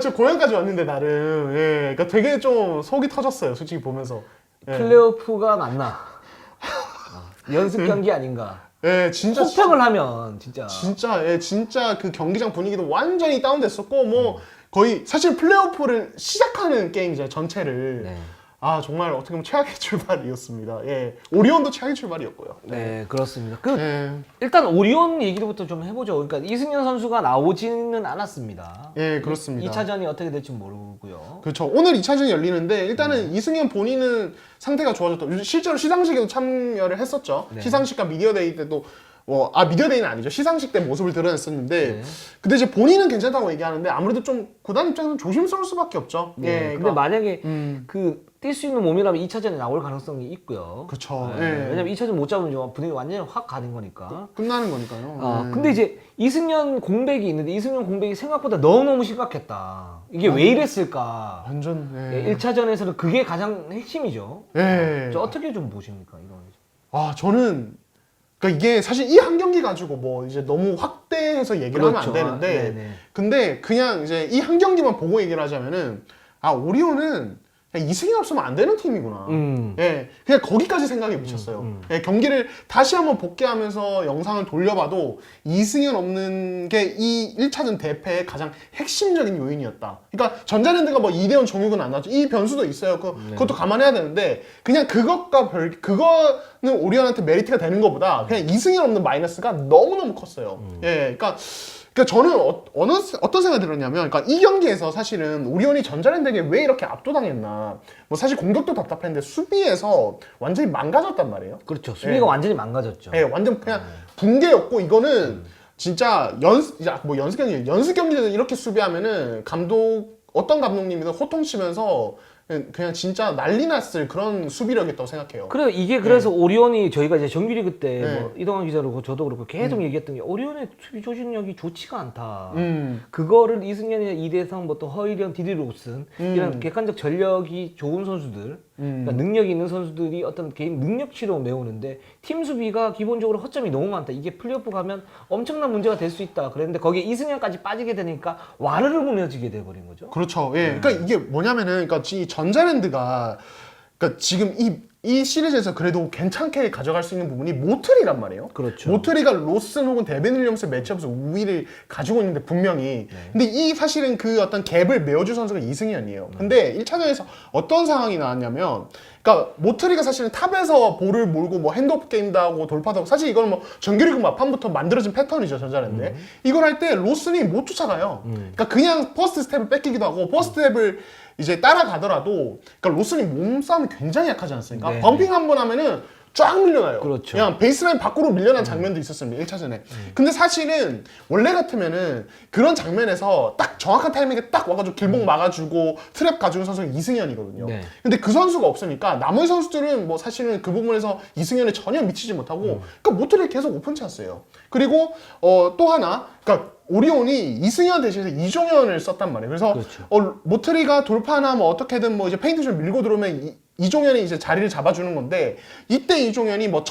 저 고향까지 왔는데 나름 그러니까 되게 좀 속이 터졌어요. 솔직히 보면서. 플레이오프가 맞나? 연습 경기 아닌가? 진짜 혹평을 하면 진짜. 진짜 그 경기장 분위기도 완전히 다운됐었고 뭐 거의 사실 플레이오프를 시작하는 게임이잖아요. 전체를. 네. 아 정말 어떻게 보면 최악의 출발이었습니다. 예, 오리온도 최악의 출발이었고요. 네, 그렇습니다. 예, 일단 오리온 얘기부터 좀 해보죠. 그러니까 이승현 선수가 나오지는 않았습니다. 예, 그렇습니다. 2차전이 어떻게 될지 모르고요. 그렇죠. 오늘 2차전이 열리는데 일단은 이승현 본인은 상태가 좋아졌다. 실제로 시상식에도 참여를 했었죠. 네. 시상식과 미디어데이 때도 미디어데이는 아니죠. 시상식 때 모습을 드러냈었는데 네. 근데 이제 본인은 괜찮다고 얘기하는데 아무래도 좀 구단 입장에서는 조심스러울 수밖에 없죠. 네. 예, 근데 그러니까 만약에 뛸 수 있는 몸이라면 2차전에 나올 가능성이 있고요. 그렇죠. 네. 예. 왜냐면 2차전 못 잡으면 분위기 완전히 확 가는 거니까. 끝나는 거니까요. 근데 이제 이승현 공백이 있는데 이승현 공백이 생각보다 너무너무 심각했다. 이게 왜 이랬을까? 완전 예. 1차전에서는 그게 가장 핵심이죠. 예. 저 어떻게 좀 보십니까? 이런. 저는 그러니까 이게 사실 이 한 경기 가지고 뭐 이제 너무 확대해서 얘기를 하면 안 되는데 네네. 근데 그냥 이제 이 한 경기만 보고 얘기를 하자면은 오리온은 그냥 이승이 없으면 안 되는 팀이구나. 예, 그냥 거기까지 생각이 미쳤어요. 예, 경기를 다시 한번 복귀하면서 영상을 돌려봐도 이승현 없는 게 이 1차전 대패의 가장 핵심적인 요인이었다. 그러니까 전자랜드가 뭐 이대원 정육은 안 나왔죠. 이 변수도 있어요. 그것도 감안해야 되는데 그냥 그거는 오리온한테 메리트가 되는 것보다 그냥 이승현 없는 마이너스가 너무너무 컸어요. 예, 그러니까 저는 어떤 생각이 들었냐면, 그러니까 이 경기에서 사실은 오리온이 전자랜드에게 왜 이렇게 압도당했나. 뭐 사실 공격도 답답했는데 수비에서 완전히 망가졌단 말이에요. 그렇죠. 수비가 완전히 망가졌죠. 예, 완전 그냥 붕괴였고, 이거는 진짜 연습 경기에서 이렇게 수비하면은 어떤 감독님이든 호통치면서 그냥 진짜 난리 났을 그런 수비력이었다고 생각해요. 그래요. 이게 그래서 오리온이 저희가 이제 정규리그 때 네. 뭐 이동환 기자도 그렇고 저도 그렇고 계속 얘기했던 게 오리온의 수비 조직력이 좋지가 않다. 음. 그거를 이승현이나 이대성, 뭐 또 허일영, 디디로슨 이런 객관적 전력이 좋은 선수들, 그러니까 능력이 있는 선수들이 어떤 개인 능력치로 메우는데 팀 수비가 기본적으로 허점이 너무 많다. 이게 플레이오프 가면 엄청난 문제가 될 수 있다. 그랬는데 거기에 이승현까지 빠지게 되니까 와르르 무너지게 돼버린 거죠. 그렇죠. 예. 그러니까 이게 뭐냐면은, 그러니까 이 전자랜드가, 그러니까 지금 이 시리즈에서 그래도 괜찮게 가져갈 수 있는 부분이 모트리란 말이에요. 그렇죠. 모트리가 로슨 혹은 데벤 윌리엄스 매치업에서 우위를 가지고 있는데 분명히. 근데 이 사실은 그 어떤 갭을 메워줄 선수가 이승현이에요. 근데 1차전에서 어떤 상황이 나왔냐면, 그러니까 모트리가 사실은 탑에서 볼을 몰고 뭐 핸드오프 게임도 하고 돌파도 하고, 사실 이거는 뭐 정규리그 막판부터 만들어진 패턴이죠, 전자랜드. 이걸 할 때 로슨이 못 쫓아가요. 그러니까 그냥 퍼스트 스텝을 뺏기기도 하고, 퍼스트 스텝을 이제 따라가더라도, 그러니까 로슨이 몸싸움이 굉장히 약하지 않습니까? 네. 범핑 한 번 하면은 쫙 밀려나요. 그렇죠. 그냥 베이스라인 밖으로 밀려난 장면도 있었습니다. 1차전에. 근데 사실은 원래 같으면은 그런 장면에서 딱 정확한 타이밍에 딱 와가지고 길목 막아주고 트랩 가져온 선수가 이승현이거든요. 네. 근데 그 선수가 없으니까 나머지 선수들은 뭐 사실은 그 부분에서 이승현에 전혀 미치지 못하고 그러니까 모트를 계속 오픈 찬스예요. 그리고 또 하나, 그러니까 오리온이 이승현 대신에 이종현을 썼단 말이에요. 그래서 그렇죠. 모트리가 돌파나 뭐 어떻게든 뭐 이제 페인트 좀 밀고 들어오면 이종현이 이제 자리를 잡아주는 건데, 이때 이종현이 뭐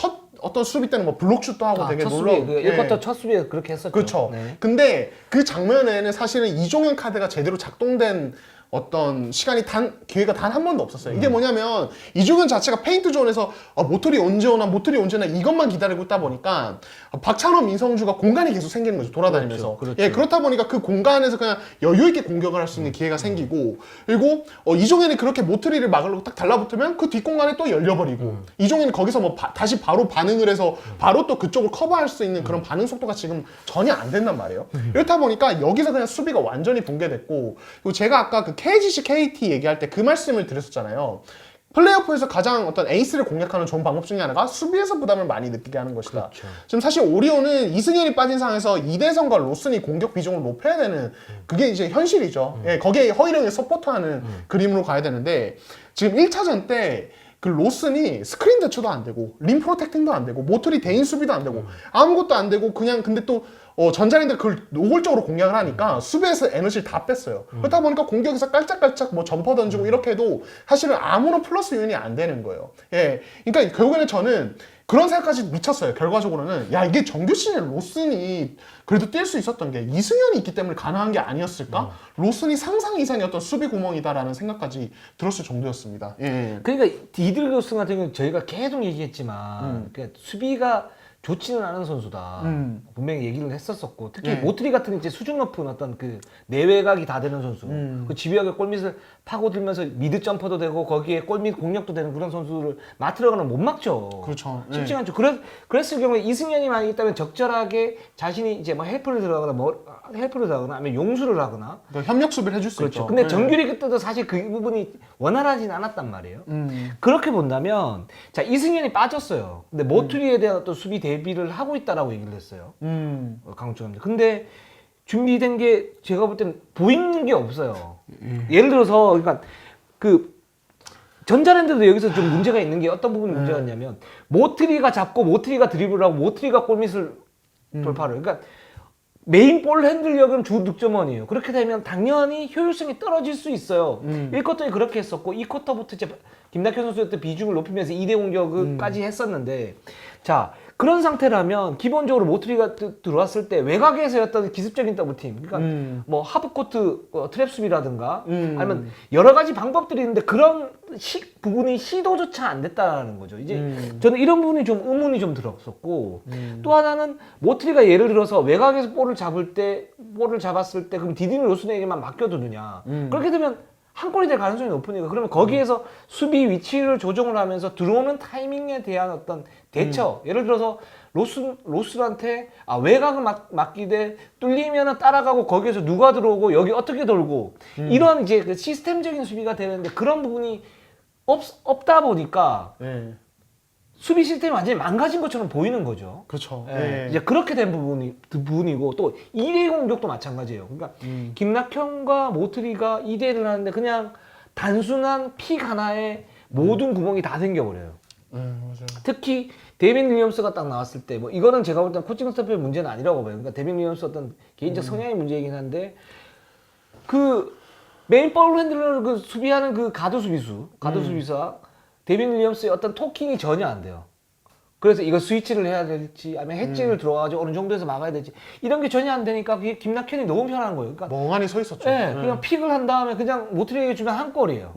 어떤 수비 때는 뭐 블록슛도 하고 되게 첫 놀라워. 수비, 1쿼터 첫 수비에 그렇게 했었죠. 그렇죠. 네. 근데 그 장면에는 사실은 이종현 카드가 제대로 작동된 어떤 기회가 단 한 번도 없었어요. 이게 뭐냐면 이종현 자체가 페인트 존에서 모터리 언제 오나 이것만 기다리고 있다 보니까 박찬호, 민성주가 공간이 계속 생기는 거죠. 돌아다니면서. 그렇죠. 예, 그렇다 보니까 그 공간에서 그냥 여유 있게 공격을 할 수 있는 기회가 생기고, 그리고 이종현이 그렇게 모터리를 막으려고 딱 달라붙으면 그 뒷공간에 또 열려버리고, 이종현이 거기서 뭐 다시 바로 반응을 해서 바로 또 그쪽을 커버할 수 있는 그런 반응 속도가 지금 전혀 안 된단 말이에요. 이렇다 보니까 여기서 그냥 수비가 완전히 붕괴됐고, 그리고 제가 아까 그 KGC KT 얘기할 때 그 말씀을 드렸었잖아요. 플레이오프에서 가장 어떤 에이스를 공략하는 좋은 방법 중에 하나가 수비에서 부담을 많이 느끼게 하는 것이다. 그렇죠. 지금 사실 오리온은 이승현이 빠진 상황에서 이대성과 로슨이 공격 비중을 높여야 되는 그게 이제 현실이죠. 예, 거기에 허일영이 서포트하는 그림으로 가야 되는데, 지금 1차전 때 그 로슨이 스크린 대처도 안 되고 림 프로텍팅도 안 되고 모터리 대인 수비도 안 되고 아무것도 안 되고 그냥, 근데 또 전자랜드가 그걸 노골적으로 공략을 하니까 수비에서 에너지를 다 뺐어요. 그렇다 보니까 공격에서 깔짝깔짝 뭐 점퍼 던지고 이렇게 해도 사실은 아무런 플러스 요인이 안 되는 거예요. 예, 그러니까 결국에는 저는 그런 생각까지 미쳤어요. 결과적으로는 야, 이게 정규 시즌에 로슨이 그래도 뛸 수 있었던 게 이승현이 있기 때문에 가능한 게 아니었을까? 로슨이 상상 이상의 어떤 수비 구멍이다라는 생각까지 들었을 정도였습니다. 예. 그러니까 디들로슨 같은 경우는 저희가 계속 얘기했지만 그러니까 수비가 좋지는 않은 선수다. 음. 분명히 얘기를 했었었고 특히 네. 모트리 같은 이제 수준 높은 어떤 그 내외각이 다 되는 선수, 그 집요하게 골밑을 파고들면서 미드 점퍼도 되고 거기에 골밑 공략도 되는 그런 선수를 마트러가는 못 막죠. 그렇죠. 쉽지 않죠. 그랬을 경우에 이승현이 만약 있다면 적절하게 자신이 이제 뭐 헬프를 들어가거나 아니면 용수를 하거나. 그러니까 협력 수비를 해줄 수 그렇죠. 있죠. 근데 정규리그 때도 사실 그 부분이 원활하진 않았단 말이에요. 그렇게 본다면 자 이승현이 빠졌어요. 근데 모트리에 대한 어떤 수비 대비를 하고 있다라고 얘기를 했어요. 강추합니다. 근데 준비된 게 제가 볼 때는 보이는 게 없어요. 예를 들어서 그러니까 그 전자랜드도 여기서 좀 문제가 있는 게 어떤 부분이 문제가 있냐면 모트리가 잡고 모트리가 드리블을 하고 모트리가 골밑을 돌파를. 그러니까 메인 볼 핸들력은 주 득점원이에요. 그렇게 되면 당연히 효율성이 떨어질 수 있어요. 1쿼터에 그렇게 했었고 2쿼터부터 이제 김낙현 선수한테 비중을 높이면서 2대 공격까지 했었는데 자 그런 상태라면 기본적으로 모트리가 들어왔을 때 외곽에서의 어떤 기습적인 더블팀 그러니까 뭐 하프코트 트랩 수비라든가 아니면 여러 가지 방법들이 있는데 그런 부분이 시도조차 안 됐다는 거죠. 이제 저는 이런 부분이 좀 의문이 좀 들었었고 또 하나는 모트리가 예를 들어서 외곽에서 볼을 잡았을 때 그럼 디디니 로슨에게만 맡겨두느냐 그렇게 되면 한 골이 될 가능성이 높으니까 그러면 거기에서 수비 위치를 조정을 하면서 들어오는 타이밍에 대한 어떤 대처 예를 들어서 로스한테 외곽을 맡기되 뚫리면 따라가고 거기에서 누가 들어오고 여기 어떻게 돌고 이런 이제 그 시스템적인 수비가 되는데 그런 부분이 없다 보니까 네. 수비 시스템이 완전히 망가진 것처럼 보이는 거죠. 그렇죠. 예. 네. 이제 그렇게 된 부분이고 또 2대 공격도 마찬가지예요. 그러니까 김낙현과 모트리가 2대1을 하는데 그냥 단순한 픽 하나에 모든 구멍이 다 생겨버려요. 맞아요. 특히 데빈 윌리엄스가 딱 나왔을 때 뭐 이거는 제가 볼 때는 코칭 스태프의 문제는 아니라고 봐요. 그러니까 데빈 윌리엄스 어떤 개인적 성향의 문제이긴 한데 그 메인 볼 핸들러를 그 수비하는 그 가드 수비수가 데빈 윌리엄스의 어떤 토킹이 전혀 안 돼요. 그래서 이거 스위치를 해야 될지 아니면 해칭을 들어가지고 어느 정도에서 막아야 될지 이런 게 전혀 안 되니까 그게 김낙현이 너무 편한 거예요. 그러니까 멍하니 서 있었죠. 네, 그냥 픽을 한 다음에 그냥 모트리에게 주면 한 골이에요.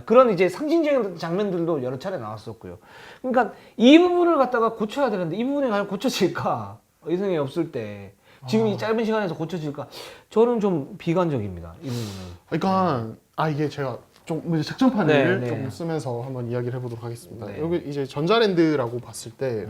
그런 이제 상징적인 장면들도 여러 차례 나왔었고요. 그러니까 이 부분을 갖다가 고쳐야 되는데 이 부분이 과연 고쳐질까? 이승이 없을 때 지금 이 짧은 시간에서 고쳐질까? 저는 좀 비관적입니다. 이 부분은. 그러니까 이게 제가 좀 이제 작전판을 네, 조금 쓰면서 한번 이야기를 해보도록 하겠습니다. 네. 여기 이제 전자랜드라고 봤을 때,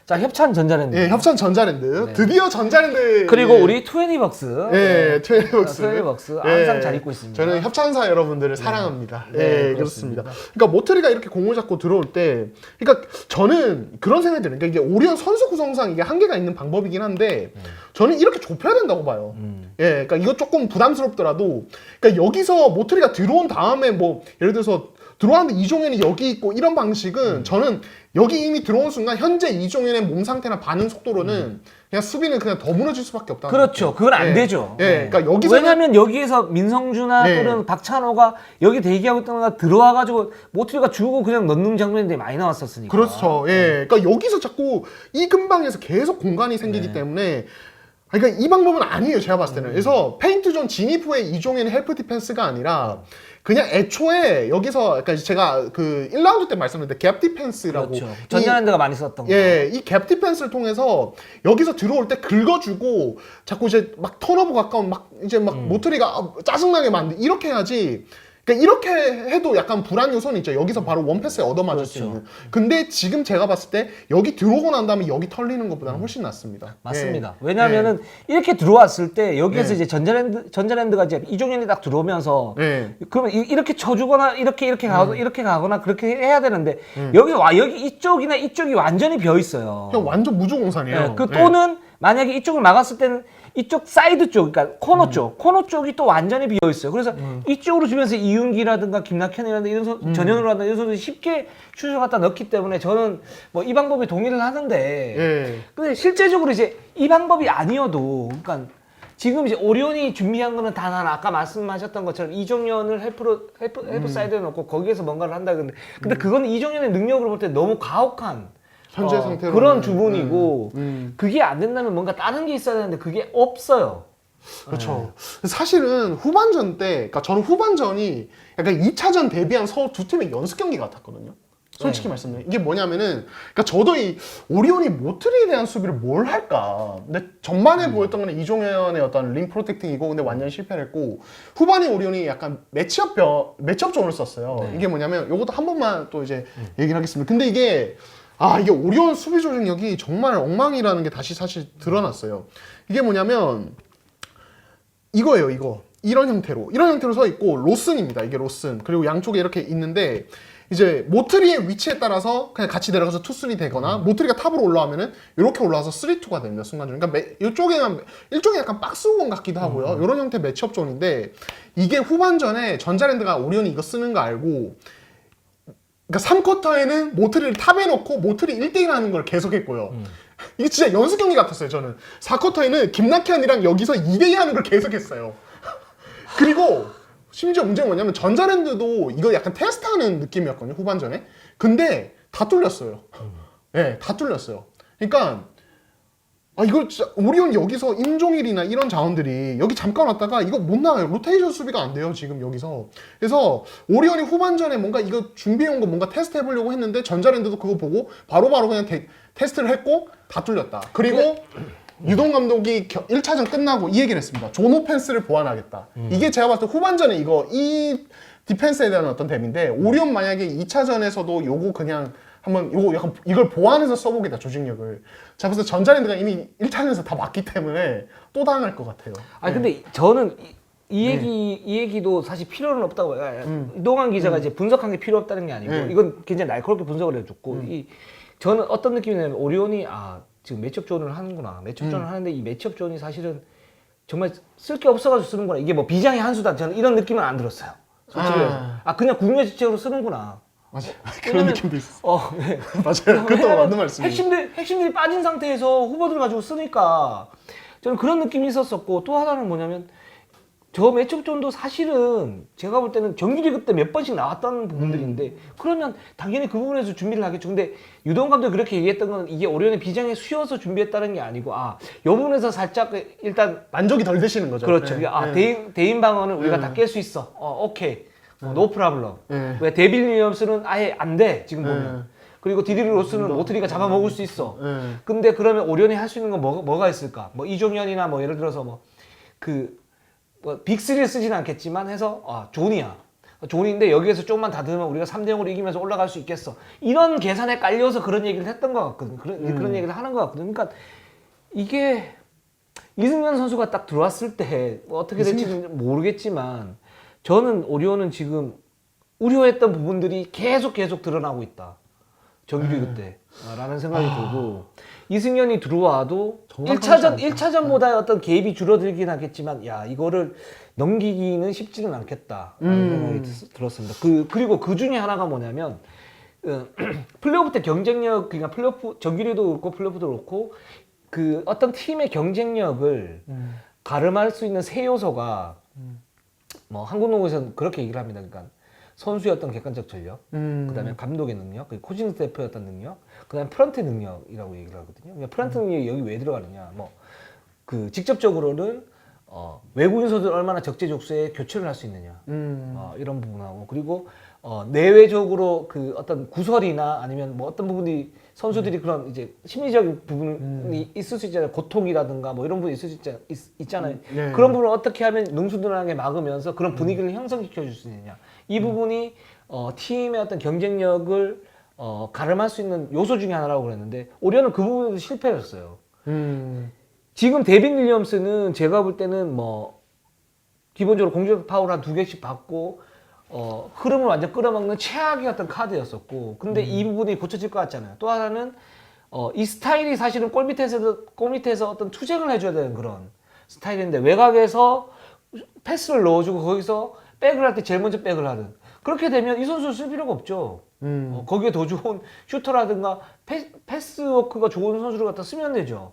자 협찬 전자랜드. 예, 협찬 전자랜드 드디어 전자랜드 그리고 예, 우리 투애니벅스. 예, 트웨이벅스. 트웨이벅스 항상 잘 입고 있습니다. 저는 협찬사 여러분들을 사랑합니다. 네, 예, 그렇습니다. 그러니까 모트리가 이렇게 공을 잡고 들어올 때, 그러니까 저는 그런 생각이 들어요. 그러니까 이게 오리온 선수 구성상 이게 한계가 있는 방법이긴 한데, 저는 이렇게 좁혀야 된다고 봐요. 예, 그러니까 이거 조금 부담스럽더라도, 그러니까 여기서 모트리가 들어온 다음에 뭐 예를 들어서 들어왔는데 이종현이 여기 있고 이런 방식은 저는 여기 이미 들어온 순간 현재 이종현의 몸 상태나 반응 속도로는 그냥 수비는 그냥 더 무너질 수밖에 없다. 그렇죠. 그건 안 되죠. 예, 그러니까 여기서 왜냐하면 여기에서 민성주나 네. 또는 박찬호가 여기 대기하고 있던 거가 들어와가지고 모트리가 주고 그냥 넣는 장면들이 많이 나왔었으니까. 그렇죠. 예, 그러니까 여기서 자꾸 이 근방에서 계속 공간이 생기기 때문에. 그러니까 이 방법은 아니에요, 제가 봤을 때는. 그래서 페인트존 진입 후에 이종현의 헬프 디펜스가 아니라 그냥 애초에 여기서 그러니까 제가 그 1라운드 때 말씀드렸는데 갭 디펜스라고 그렇죠. 전자랜드가 많이 썼던 거. 예, 이 갭 디펜스를 통해서 여기서 들어올 때 긁어주고 자꾸 이제 막 턴오버 가까운 막 이제 막 모트리가 짜증나게 만들 이렇게 해야지. 그러니까 이렇게 해도 약간 불안 요소는 있죠. 여기서 바로 원패스에 얻어맞을 수 있는. 근데 지금 제가 봤을 때 여기 들어오고 난 다음에 여기 털리는 것보다는 훨씬 낫습니다. 맞습니다. 예. 왜냐하면은 이렇게 들어왔을 때 여기에서 이제 전자랜드가 이제 이종현이 딱 들어오면서 예. 그러면 이렇게 쳐주거나 이렇게 가거나 그렇게 해야 되는데 여기 이쪽이나 이쪽이 완전히 비어 있어요. 그냥 완전 무주공산이에요. 네, 또는 만약에 이쪽을 막았을 때는 이쪽 사이드 쪽, 그러니까 코너 쪽이 또 완전히 비어 있어요. 그래서 이쪽으로 주면서 이윤기라든가 김낙현이라든가 이런 전현우라든가 이런 선수 쉽게 슛을 갖다 넣기 때문에 저는 뭐 이 방법에 동의를 하는데, 예. 근데 실제적으로 이제 이 방법이 아니어도, 그러니까 지금 이제 오리온이 준비한 거는 단 하나, 아까 말씀하셨던 것처럼 이종현을 헬프 사이드에 놓고 거기에서 뭔가를 한다 그러는데, 근데 그건 이종현의 능력으로 볼 때 너무 가혹한. 현재 상태로 그런 주문이고 그게 안 된다면 뭔가 다른 게 있어야 되는데 그게 없어요. 그렇죠. 사실은 후반전 때, 그러니까 저는 후반전이 약간 2차전 대비한 서울 두 팀의 연습 경기 같았거든요. 솔직히 말씀드리면 이게 뭐냐면은 그러니까 저도 이 오리온이 모트리에 대한 수비를 뭘 할까. 근데 전반에 보였던 거는 이종현의 어떤 림 프로텍팅이고 근데 완전히 실패를 했고 후반에 오리온이 약간 매치업 존을 썼어요. 네. 이게 뭐냐면 요것도 한 번만 또 이제 얘기를 하겠습니다. 근데 이게 이게 오리온 수비 조직력이 정말 엉망이라는 게 다시 사실 드러났어요. 이게 뭐냐면 이거예요, 이거. 이런 형태로 서 있고 로슨입니다. 이게 로슨. 그리고 양쪽에 이렇게 있는데 이제 모트리의 위치에 따라서 그냥 같이 내려가서 2-3 되거나 모트리가 탑으로 올라오면은 이렇게 올라와서 3-2가 됩니다. 순간적으로. 그러니까 이쪽에만 일종의 약간 박스원 같기도 하고요. 이런 형태 매치업 존인데 이게 후반전에 전자랜드가 오리온이 이거 쓰는 거 알고 그러니까 3쿼터에는 모트리를 탑에 놓고 모트리 1대1 하는 걸 계속했고요. 이게 진짜 연습 경기 같았어요, 저는. 4쿼터에는 김낙현이랑 여기서 2대2 하는 걸 계속했어요. 그리고 심지어 문제가 뭐냐면 전자랜드도 이거 약간 테스트하는 느낌이었거든요, 후반전에. 근데 다 뚫렸어요. 네, 다 뚫렸어요. 그러니까 이걸 진짜 오리온 여기서 임종일이나 이런 자원들이 여기 잠깐 왔다가 이거 못 나와요. 로테이션 수비가 안 돼요, 지금 여기서. 그래서 오리온이 후반전에 뭔가 이거 준비해온 거 뭔가 테스트 해보려고 했는데 전자랜드도 그거 보고 바로바로 그냥 테스트를 했고 다 뚫렸다. 그리고 유동 감독이 1차전 끝나고 이 얘기를 했습니다. 존 오펜스를 보완하겠다. 이게 제가 봤을 때 후반전에 이 디펜스에 대한 어떤 댐인데 오리온 만약에 2차전에서도 요거 그냥 한번 요거 약간 이걸 보완해서 써보겠다, 조직력을. 제가 봤을 때 전자랜드가 이미 1차전에서 다 맞기 때문에 또 당할 것 같아요. 근데 저는 이 얘기도 사실 필요는 없다고. 이동환 기자가 이제 분석한 게 필요 없다는 게 아니고 이건 굉장히 날카롭게 분석을 해줬고 저는 어떤 느낌이냐면 오리온이 지금 매치업 존을 하는구나. 매치업 존을 하는데 이 매치업 존이 사실은 정말 쓸 게 없어가지고 쓰는구나. 이게 뭐 비장의 한수다. 저는 이런 느낌은 안 들었어요. 솔직히 그냥 국내지책으로 쓰는구나. 맞아요. 그런 느낌도 있어. 네. 맞아요. 그것도 맞는 말씀이에요. 핵심들이 빠진 상태에서 후보들 가지고 쓰니까 저는 그런 느낌이 있었었고 또 하나는 뭐냐면 저 매치업 존도 사실은 제가 볼 때는 정규리그 때 몇 번씩 나왔던 부분들인데 그러면 당연히 그 부분에서 준비를 하겠죠. 근데 유동 감독이 그렇게 얘기했던 건 이게 오리온의 비장에 수여서 준비했다는 게 아니고 이 부분에서 살짝 일단 만족이 덜 되시는 거죠. 그렇죠. 대인 방어는 우리가 다 깰 수 있어. 오케이. 노 프라블럼. 왜 데빌 윌리엄스는 아예 안 돼. 지금 보면. 그리고 디디 로스는 모트리가 잡아먹을 수 있어. 근데 그러면 오리온이 할 수 있는 건 뭐가 있을까? 뭐 이종현이나 뭐 예를 들어서 빅3를 쓰진 않겠지만 해서 존이야. 존인데 여기에서 조금만 다듬으면 우리가 3대0으로 이기면서 올라갈 수 있겠어. 이런 계산에 깔려서 그런 얘기를 했던 것 같거든. 그런 얘기를 하는 것 같거든. 그러니까 이게 이승현 선수가 딱 들어왔을 때 어떻게 될지는 모르겠지만 저는 오리온은 지금 우려했던 부분들이 계속 드러나고 있다. 정규리그 때. 라는 생각이 들고 이승현이 들어와도 1차전보다의 어떤 개입이 줄어들긴 하겠지만 이거를 넘기기는 쉽지는 않겠다. 라는 생각이 들었습니다. 그리고 그 중에 하나가 뭐냐면 플레이오프 때 경쟁력, 그러니까 플레이오프, 정규리그도 그렇고 플레이오프도 그렇고 그 어떤 팀의 경쟁력을 가름할 수 있는 세 요소가 뭐 한국농구에서는 그렇게 얘기를 합니다. 그러니까 선수의 어떤 객관적 전력, 그다음에 감독의 능력, 그리고 코칭 스태프의 어떤 능력, 그다음에 프런트 능력이라고 얘기를 하거든요. 그러니까 프런트 능력이 여기 왜 들어가느냐? 직접적으로는 외국인 선수를 얼마나 적재적소에 교체를 할 수 있느냐, 이런 부분하고 그리고 내외적으로 그 어떤 구설이나 아니면 뭐 어떤 부분이 선수들이 그런 이제 심리적인 부분이 있을 수 있잖아요. 고통이라든가 뭐 이런 부분이 있을 수 있잖아요. 네. 그런 부분을 어떻게 하면 능수능하게 막으면서 그런 분위기를 형성시켜 줄 수 있느냐. 이 부분이 팀의 어떤 경쟁력을 가름할 수 있는 요소 중에 하나라고 그랬는데 오리온은 그 부분에서 실패했어요. 지금 데빈 윌리엄스는 제가 볼 때는 기본적으로 공격 파울 한 2개씩 받고 흐름을 완전 끌어먹는 최악의 어떤 카드였었고 근데 이 부분이 고쳐질 것 같잖아요. 또 하나는 이 스타일이 사실은 골 밑에서 어떤 투쟁을 해줘야 되는 그런 스타일인데 외곽에서 패스를 넣어주고 거기서 백을 할 때 제일 먼저 백을 하든 그렇게 되면 이 선수를 쓸 필요가 없죠. 거기에 더 좋은 슈터라든가 패스워크가 좋은 선수를 갖다 쓰면 되죠.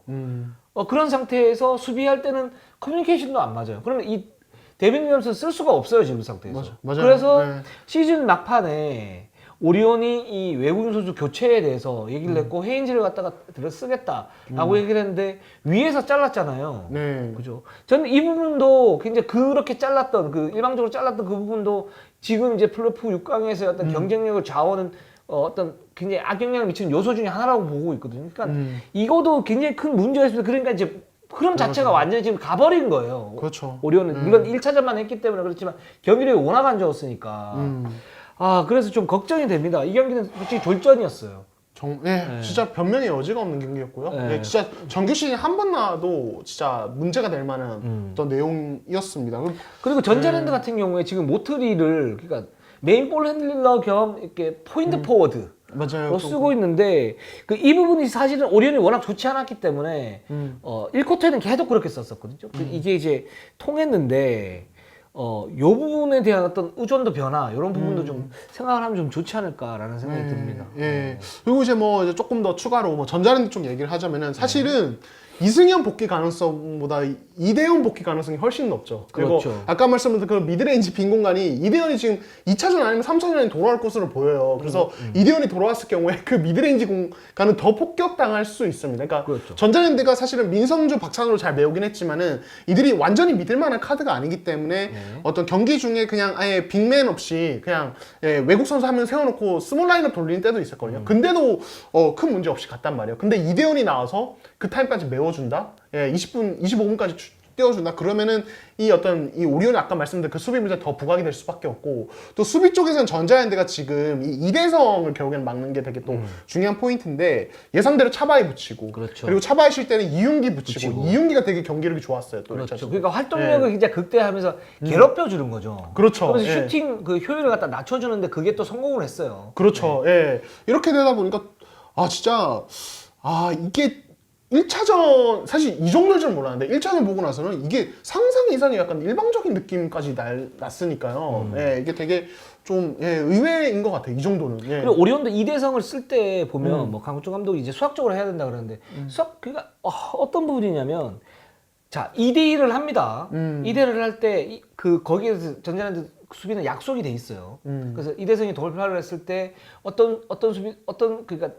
그런 상태에서 수비할 때는 커뮤니케이션도 안 맞아요. 그러면 이 데빈 윌리엄스는 쓸 수가 없어요, 지금 상태에서. 맞아요. 그래서 시즌 막판에 오리온이 이 외국인 선수 교체에 대해서 얘기를 했고 헤인즈를 갖다가 들어 쓰겠다라고 얘기를 했는데 위에서 잘랐잖아요. 네. 그죠? 저는 이 부분도 굉장히 그렇게 잘랐던 일방적으로 잘랐던 그 부분도 지금 이제 플레이오프 6강에서 어떤 경쟁력을 좌우하는 어떤 굉장히 악영향을 미치는 요소 중에 하나라고 보고 있거든요. 그러니까 이거도 굉장히 큰 문제가 있습니다. 그러니까 이제 흐름 자체가 완전히 지금 가버린 거예요. 그렇죠. 오리온은 물론 1차전만 했기 때문에 그렇지만 경기력이 워낙 안 좋았으니까 그래서 좀 걱정이 됩니다. 이 경기는 솔직히 졸전이었어요. 진짜 변명의 여지가 없는 경기였고요. 네. 진짜 정규 시즌 한 번 나와도 진짜 문제가 될 만한 어떤 내용이었습니다. 그리고 전자랜드 같은 경우에 지금 모트리를 그러니까 메인 볼 핸들러 겸 이렇게 포인트 포워드 맞아요. 로 쓰고 있는데 이 부분이 사실은 오리온이 워낙 좋지 않았기 때문에 1쿼터에는 계속 그렇게 썼었거든요. 이게 이제 통했는데 요 부분에 대한 어떤 의존도 변화 이런 부분도 좀 생각을 하면 좀 좋지 않을까라는 생각이 듭니다. 그리고 이제 뭐 이제 조금 더 추가로 뭐 전자랜드 쪽 얘기를 하자면은 사실은 이승현 복귀 가능성보다 이대현 복귀 가능성이 훨씬 높죠. 그리고 그렇죠. 아까 말씀드린 그 미드레인지 빈 공간이 이대현이 지금 2차전 아니면 3차전에 돌아올 것으로 보여요. 그래서 이대현이 돌아왔을 경우에 그 미드레인지 공간은 더 폭격당할 수 있습니다. 그러니까 그렇죠. 전자랜드가 사실은 민성주, 박찬호를 잘 메우긴 했지만은 이들이 완전히 믿을 만한 카드가 아니기 때문에 어떤 경기 중에 그냥 아예 빅맨 없이 그냥 외국 선수 한 명 세워놓고 스몰 라인업 돌리는 때도 있었거든요. 근데도 큰 문제 없이 갔단 말이에요. 근데 이대현이 나와서 그 타임까지 메워준다? 20분, 25분까지 띄워준다? 그러면은 이 오리온이 아까 말씀드린 그 수비 문제 더 부각이 될 수밖에 없고, 또 수비 쪽에서는 전자랜드가 지금 이 이대성을 결국엔 막는 게 되게 또 중요한 포인트인데, 예상대로 차바이 붙이고, 그렇죠. 그리고 차바이 쉴 때는 이윤기 붙이고, 이윤기가 되게 경기력이 좋았어요. 또 그렇죠. 그러니까 활동력을 굉장히 극대화하면서 괴롭혀 주는 거죠. 그렇죠. 그래서 슈팅 그 효율을 갖다 낮춰주는데 그게 또 성공을 했어요. 그렇죠. 이렇게 되다 보니까 진짜 이게 1차전 사실 이 정도일 줄 몰랐는데 1차전 보고 나서는 이게 상상 이상의 약간 일방적인 느낌까지 났으니까요. 이게 되게 좀 의외인 것 같아요. 이 정도는. 그리고 오리온도 이대성을 쓸 때 보면 뭐 강국종 감독이 이제 수학적으로 해야 된다 그러는데 그러니까 어떤 부분이냐면 자 2대1을 합니다. 2대1을 할 때 거기에서 전자랜드 수비는 약속이 돼 있어요. 그래서 이대성이 돌파를 했을 때 어떤 수비 그러니까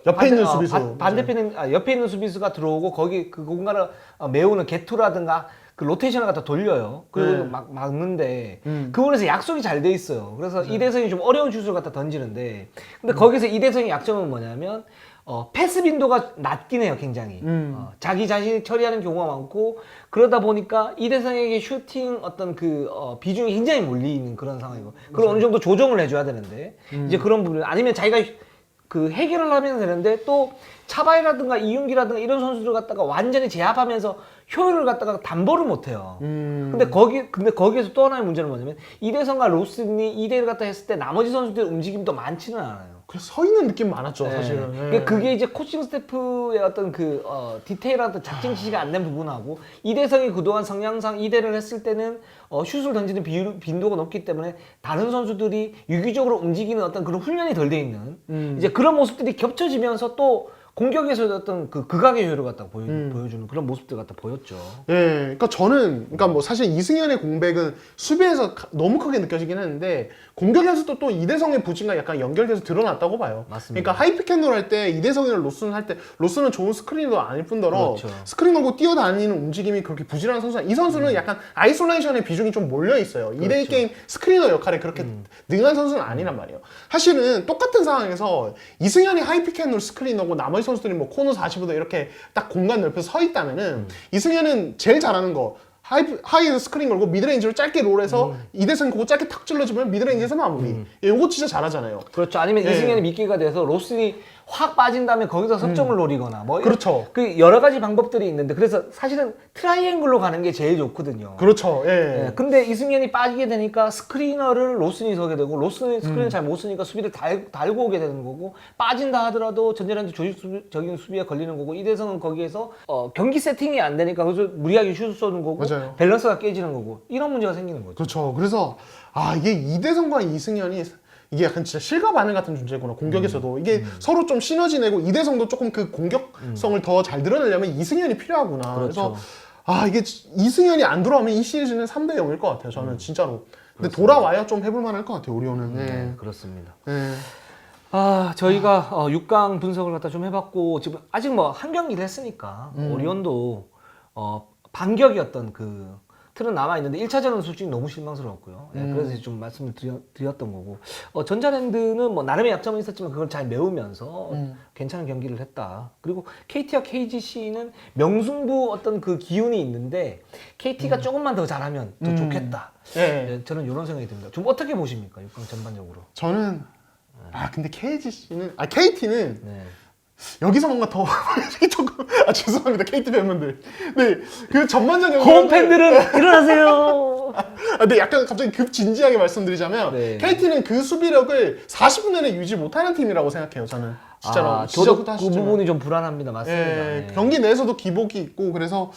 옆에 있는 수비수 반대편에 옆에 있는 수비수가 들어오고 거기 그 공간을 메우는 게투라든가 그 로테이션을 갖다 돌려요. 그리고 막는데 그 부분에서 약속이 잘 돼 있어요. 그래서 이대성이 좀 어려운 슛을 갖다 던지는데 근데 거기서 이대성의 약점은 뭐냐면 패스 빈도가 낮긴 해요, 굉장히. 자기 자신이 처리하는 경우가 많고, 그러다 보니까 이대성에게 슈팅 비중이 굉장히 몰리는 그런 상황이고, 그걸 어느 정도 조정을 해줘야 되는데, 이제 그런 부분, 아니면 자기가 해결을 하면 되는데, 또 차바이라든가 이윤기라든가 이런 선수들 갖다가 완전히 제압하면서 효율을 갖다가 담보를 못해요. 근데 거기에서 또 하나의 문제는 뭐냐면, 이대성과 로슨이 2대1 갖다 했을 때 나머지 선수들의 움직임도 많지는 않아요. 그래서 서 있는 느낌 많았죠, 사실은. 그러니까 그게 이제 코칭 스태프의 어떤 디테일한 작전 지시가 안 된 부분하고 이대성이 그동안 성향상 2대를 했을 때는 슛을 던지는 빈도가 높기 때문에 다른 선수들이 유기적으로 움직이는 어떤 그런 훈련이 덜 돼 있는 이제 그런 모습들이 겹쳐지면서 또 공격에서 어떤 극악의 효율을 갖다 보여주는 그런 모습들 갖다 보였죠. 그러니까 저는 뭐 사실 이승현의 공백은 수비에서 너무 크게 느껴지긴 했는데 공격에서도 또 이대성의 부진과 약간 연결돼서 드러났다고 봐요. 맞습니다. 그러니까 하이피켄롤 할 때 이대성이랑 로스는 할 때 로스는 좋은 스크리너도 아닐 뿐더러 그렇죠. 스크린 걸고 뛰어다니는 움직임이 그렇게 부진한 선수야. 이 선수는 약간 아이솔레이션의 비중이 좀 몰려 있어요. 그렇죠. 2대1 게임 스크리너 역할에 그렇게 능한 선수는 아니란 말이에요. 사실은 똑같은 상황에서 이승현이 하이피켄롤 스크리너고 나머지 선수들이 뭐 코너 45도 이렇게 딱 공간 넓혀서 서 있다면은 이승현은 제일 잘하는 거 하이에서 스크린 걸고 미드레인지로 짧게 롤해서 이대성 그거 짧게 탁 찔러주면 미드레인지에서 마무리. 이거 진짜 잘하잖아요. 그렇죠. 아니면 이승현이 미끼가 돼서 로슨이 확 빠진 다음에 거기서 석점을 노리거나 뭐 그렇죠. 여러 가지 방법들이 있는데 그래서 사실은 트라이앵글로 가는 게 제일 좋거든요. 그렇죠. 근데 이승현이 빠지게 되니까 스크리너를 로슨이 서게 되고 로슨이 스크린을 잘 못 쓰니까 수비를 달고 오게 되는 거고 빠진다 하더라도 전자랜드 조직적인 수비에 걸리는 거고 이대성은 거기에서 경기 세팅이 안 되니까 그래서 무리하게 슛을 쏘는 거고 맞아요. 밸런스가 깨지는 거고 이런 문제가 생기는 거죠. 그렇죠. 그래서 이게 이대성과 이승현이 이게 약간 진짜 실과 바늘 같은 존재구나. 공격에서도 이게 서로 좀 시너지 내고 이대성도 조금 그 공격성을 더 잘 드러내려면 이승현이 필요하구나. 그렇죠. 그래서 이게 이승현이 안 돌아오면 이 시리즈는 3대 0일 것 같아요. 저는 진짜로. 근데 돌아와야 좀 해볼 만할 것 같아요. 오리온은. 그렇습니다. 네. 저희가 6강 분석을 갖다 좀 해봤고 지금 아직 뭐 한 경기를 했으니까 오리온도 반격이었던 틀은 남아 있는데 1차전은 솔직히 너무 실망스러웠고요. 예, 그래서 좀 말씀을 드렸던 거고. 전자랜드는 뭐 나름의 약점은 있었지만 그걸 잘 메우면서 괜찮은 경기를 했다. 그리고 KT와 KGC는 명승부 어떤 그 기운이 있는데 KT가 조금만 더 잘하면 더 좋겠다. 예. 네, 저는 이런 생각이 듭니다. 좀 어떻게 보십니까, 6강 전반적으로? 저는 근데 KT는 네. 여기서 뭔가 더 조금 죄송합니다 KT 팬분들. 네, 그 전반적인 홈 팬들은 일어나세요. 근데 약간 갑자기 급 진지하게 말씀드리자면 네. KT는 그 수비력을 40분 내내 유지 못하는 팀이라고 생각해요. 저는 진짜로 저도 그 시작부터 부분이 좀 불안합니다. 맞습니다. 예, 네. 경기 내에서도 기복이 있고 그래서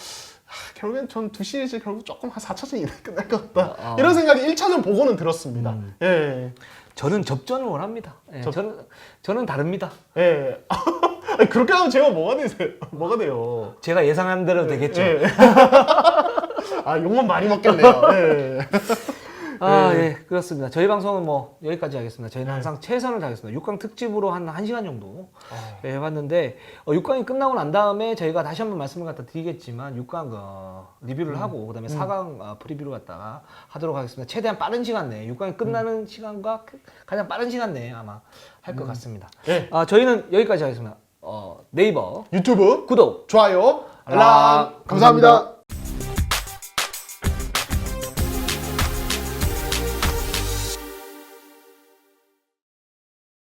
결국엔 전 두 시리즈 결국 조금 한 4차전 이내에 끝날 것 같다. 이런 생각이 1차전 보고는 들었습니다. 예. 저는 접전을 원합니다. 예, 저는 다릅니다. 예. 아니, 그렇게 하면 제가 뭐가 되세요? 뭐가 돼요? 제가 예상한 대로 되겠죠. 예. 욕만 많이 먹겠네요. 예. 예, 그렇습니다. 저희 방송은 뭐 여기까지 하겠습니다. 저희는 항상 최선을 다하겠습니다. 6강 특집으로 한 1시간 정도 해봤는데 6강이 끝나고 난 다음에 저희가 다시 한번 말씀을 갖다 드리겠지만 6강 리뷰를 하고 그다음에 4강 프리뷰를 갖다가 하도록 하겠습니다. 최대한 빠른 시간 내에 6강이 끝나는 시간과 가장 빠른 시간 내에 아마 할 것 같습니다. 예. 저희는 여기까지 하겠습니다. 네이버 유튜브 구독 좋아요, 알람. 알람 감사합니다.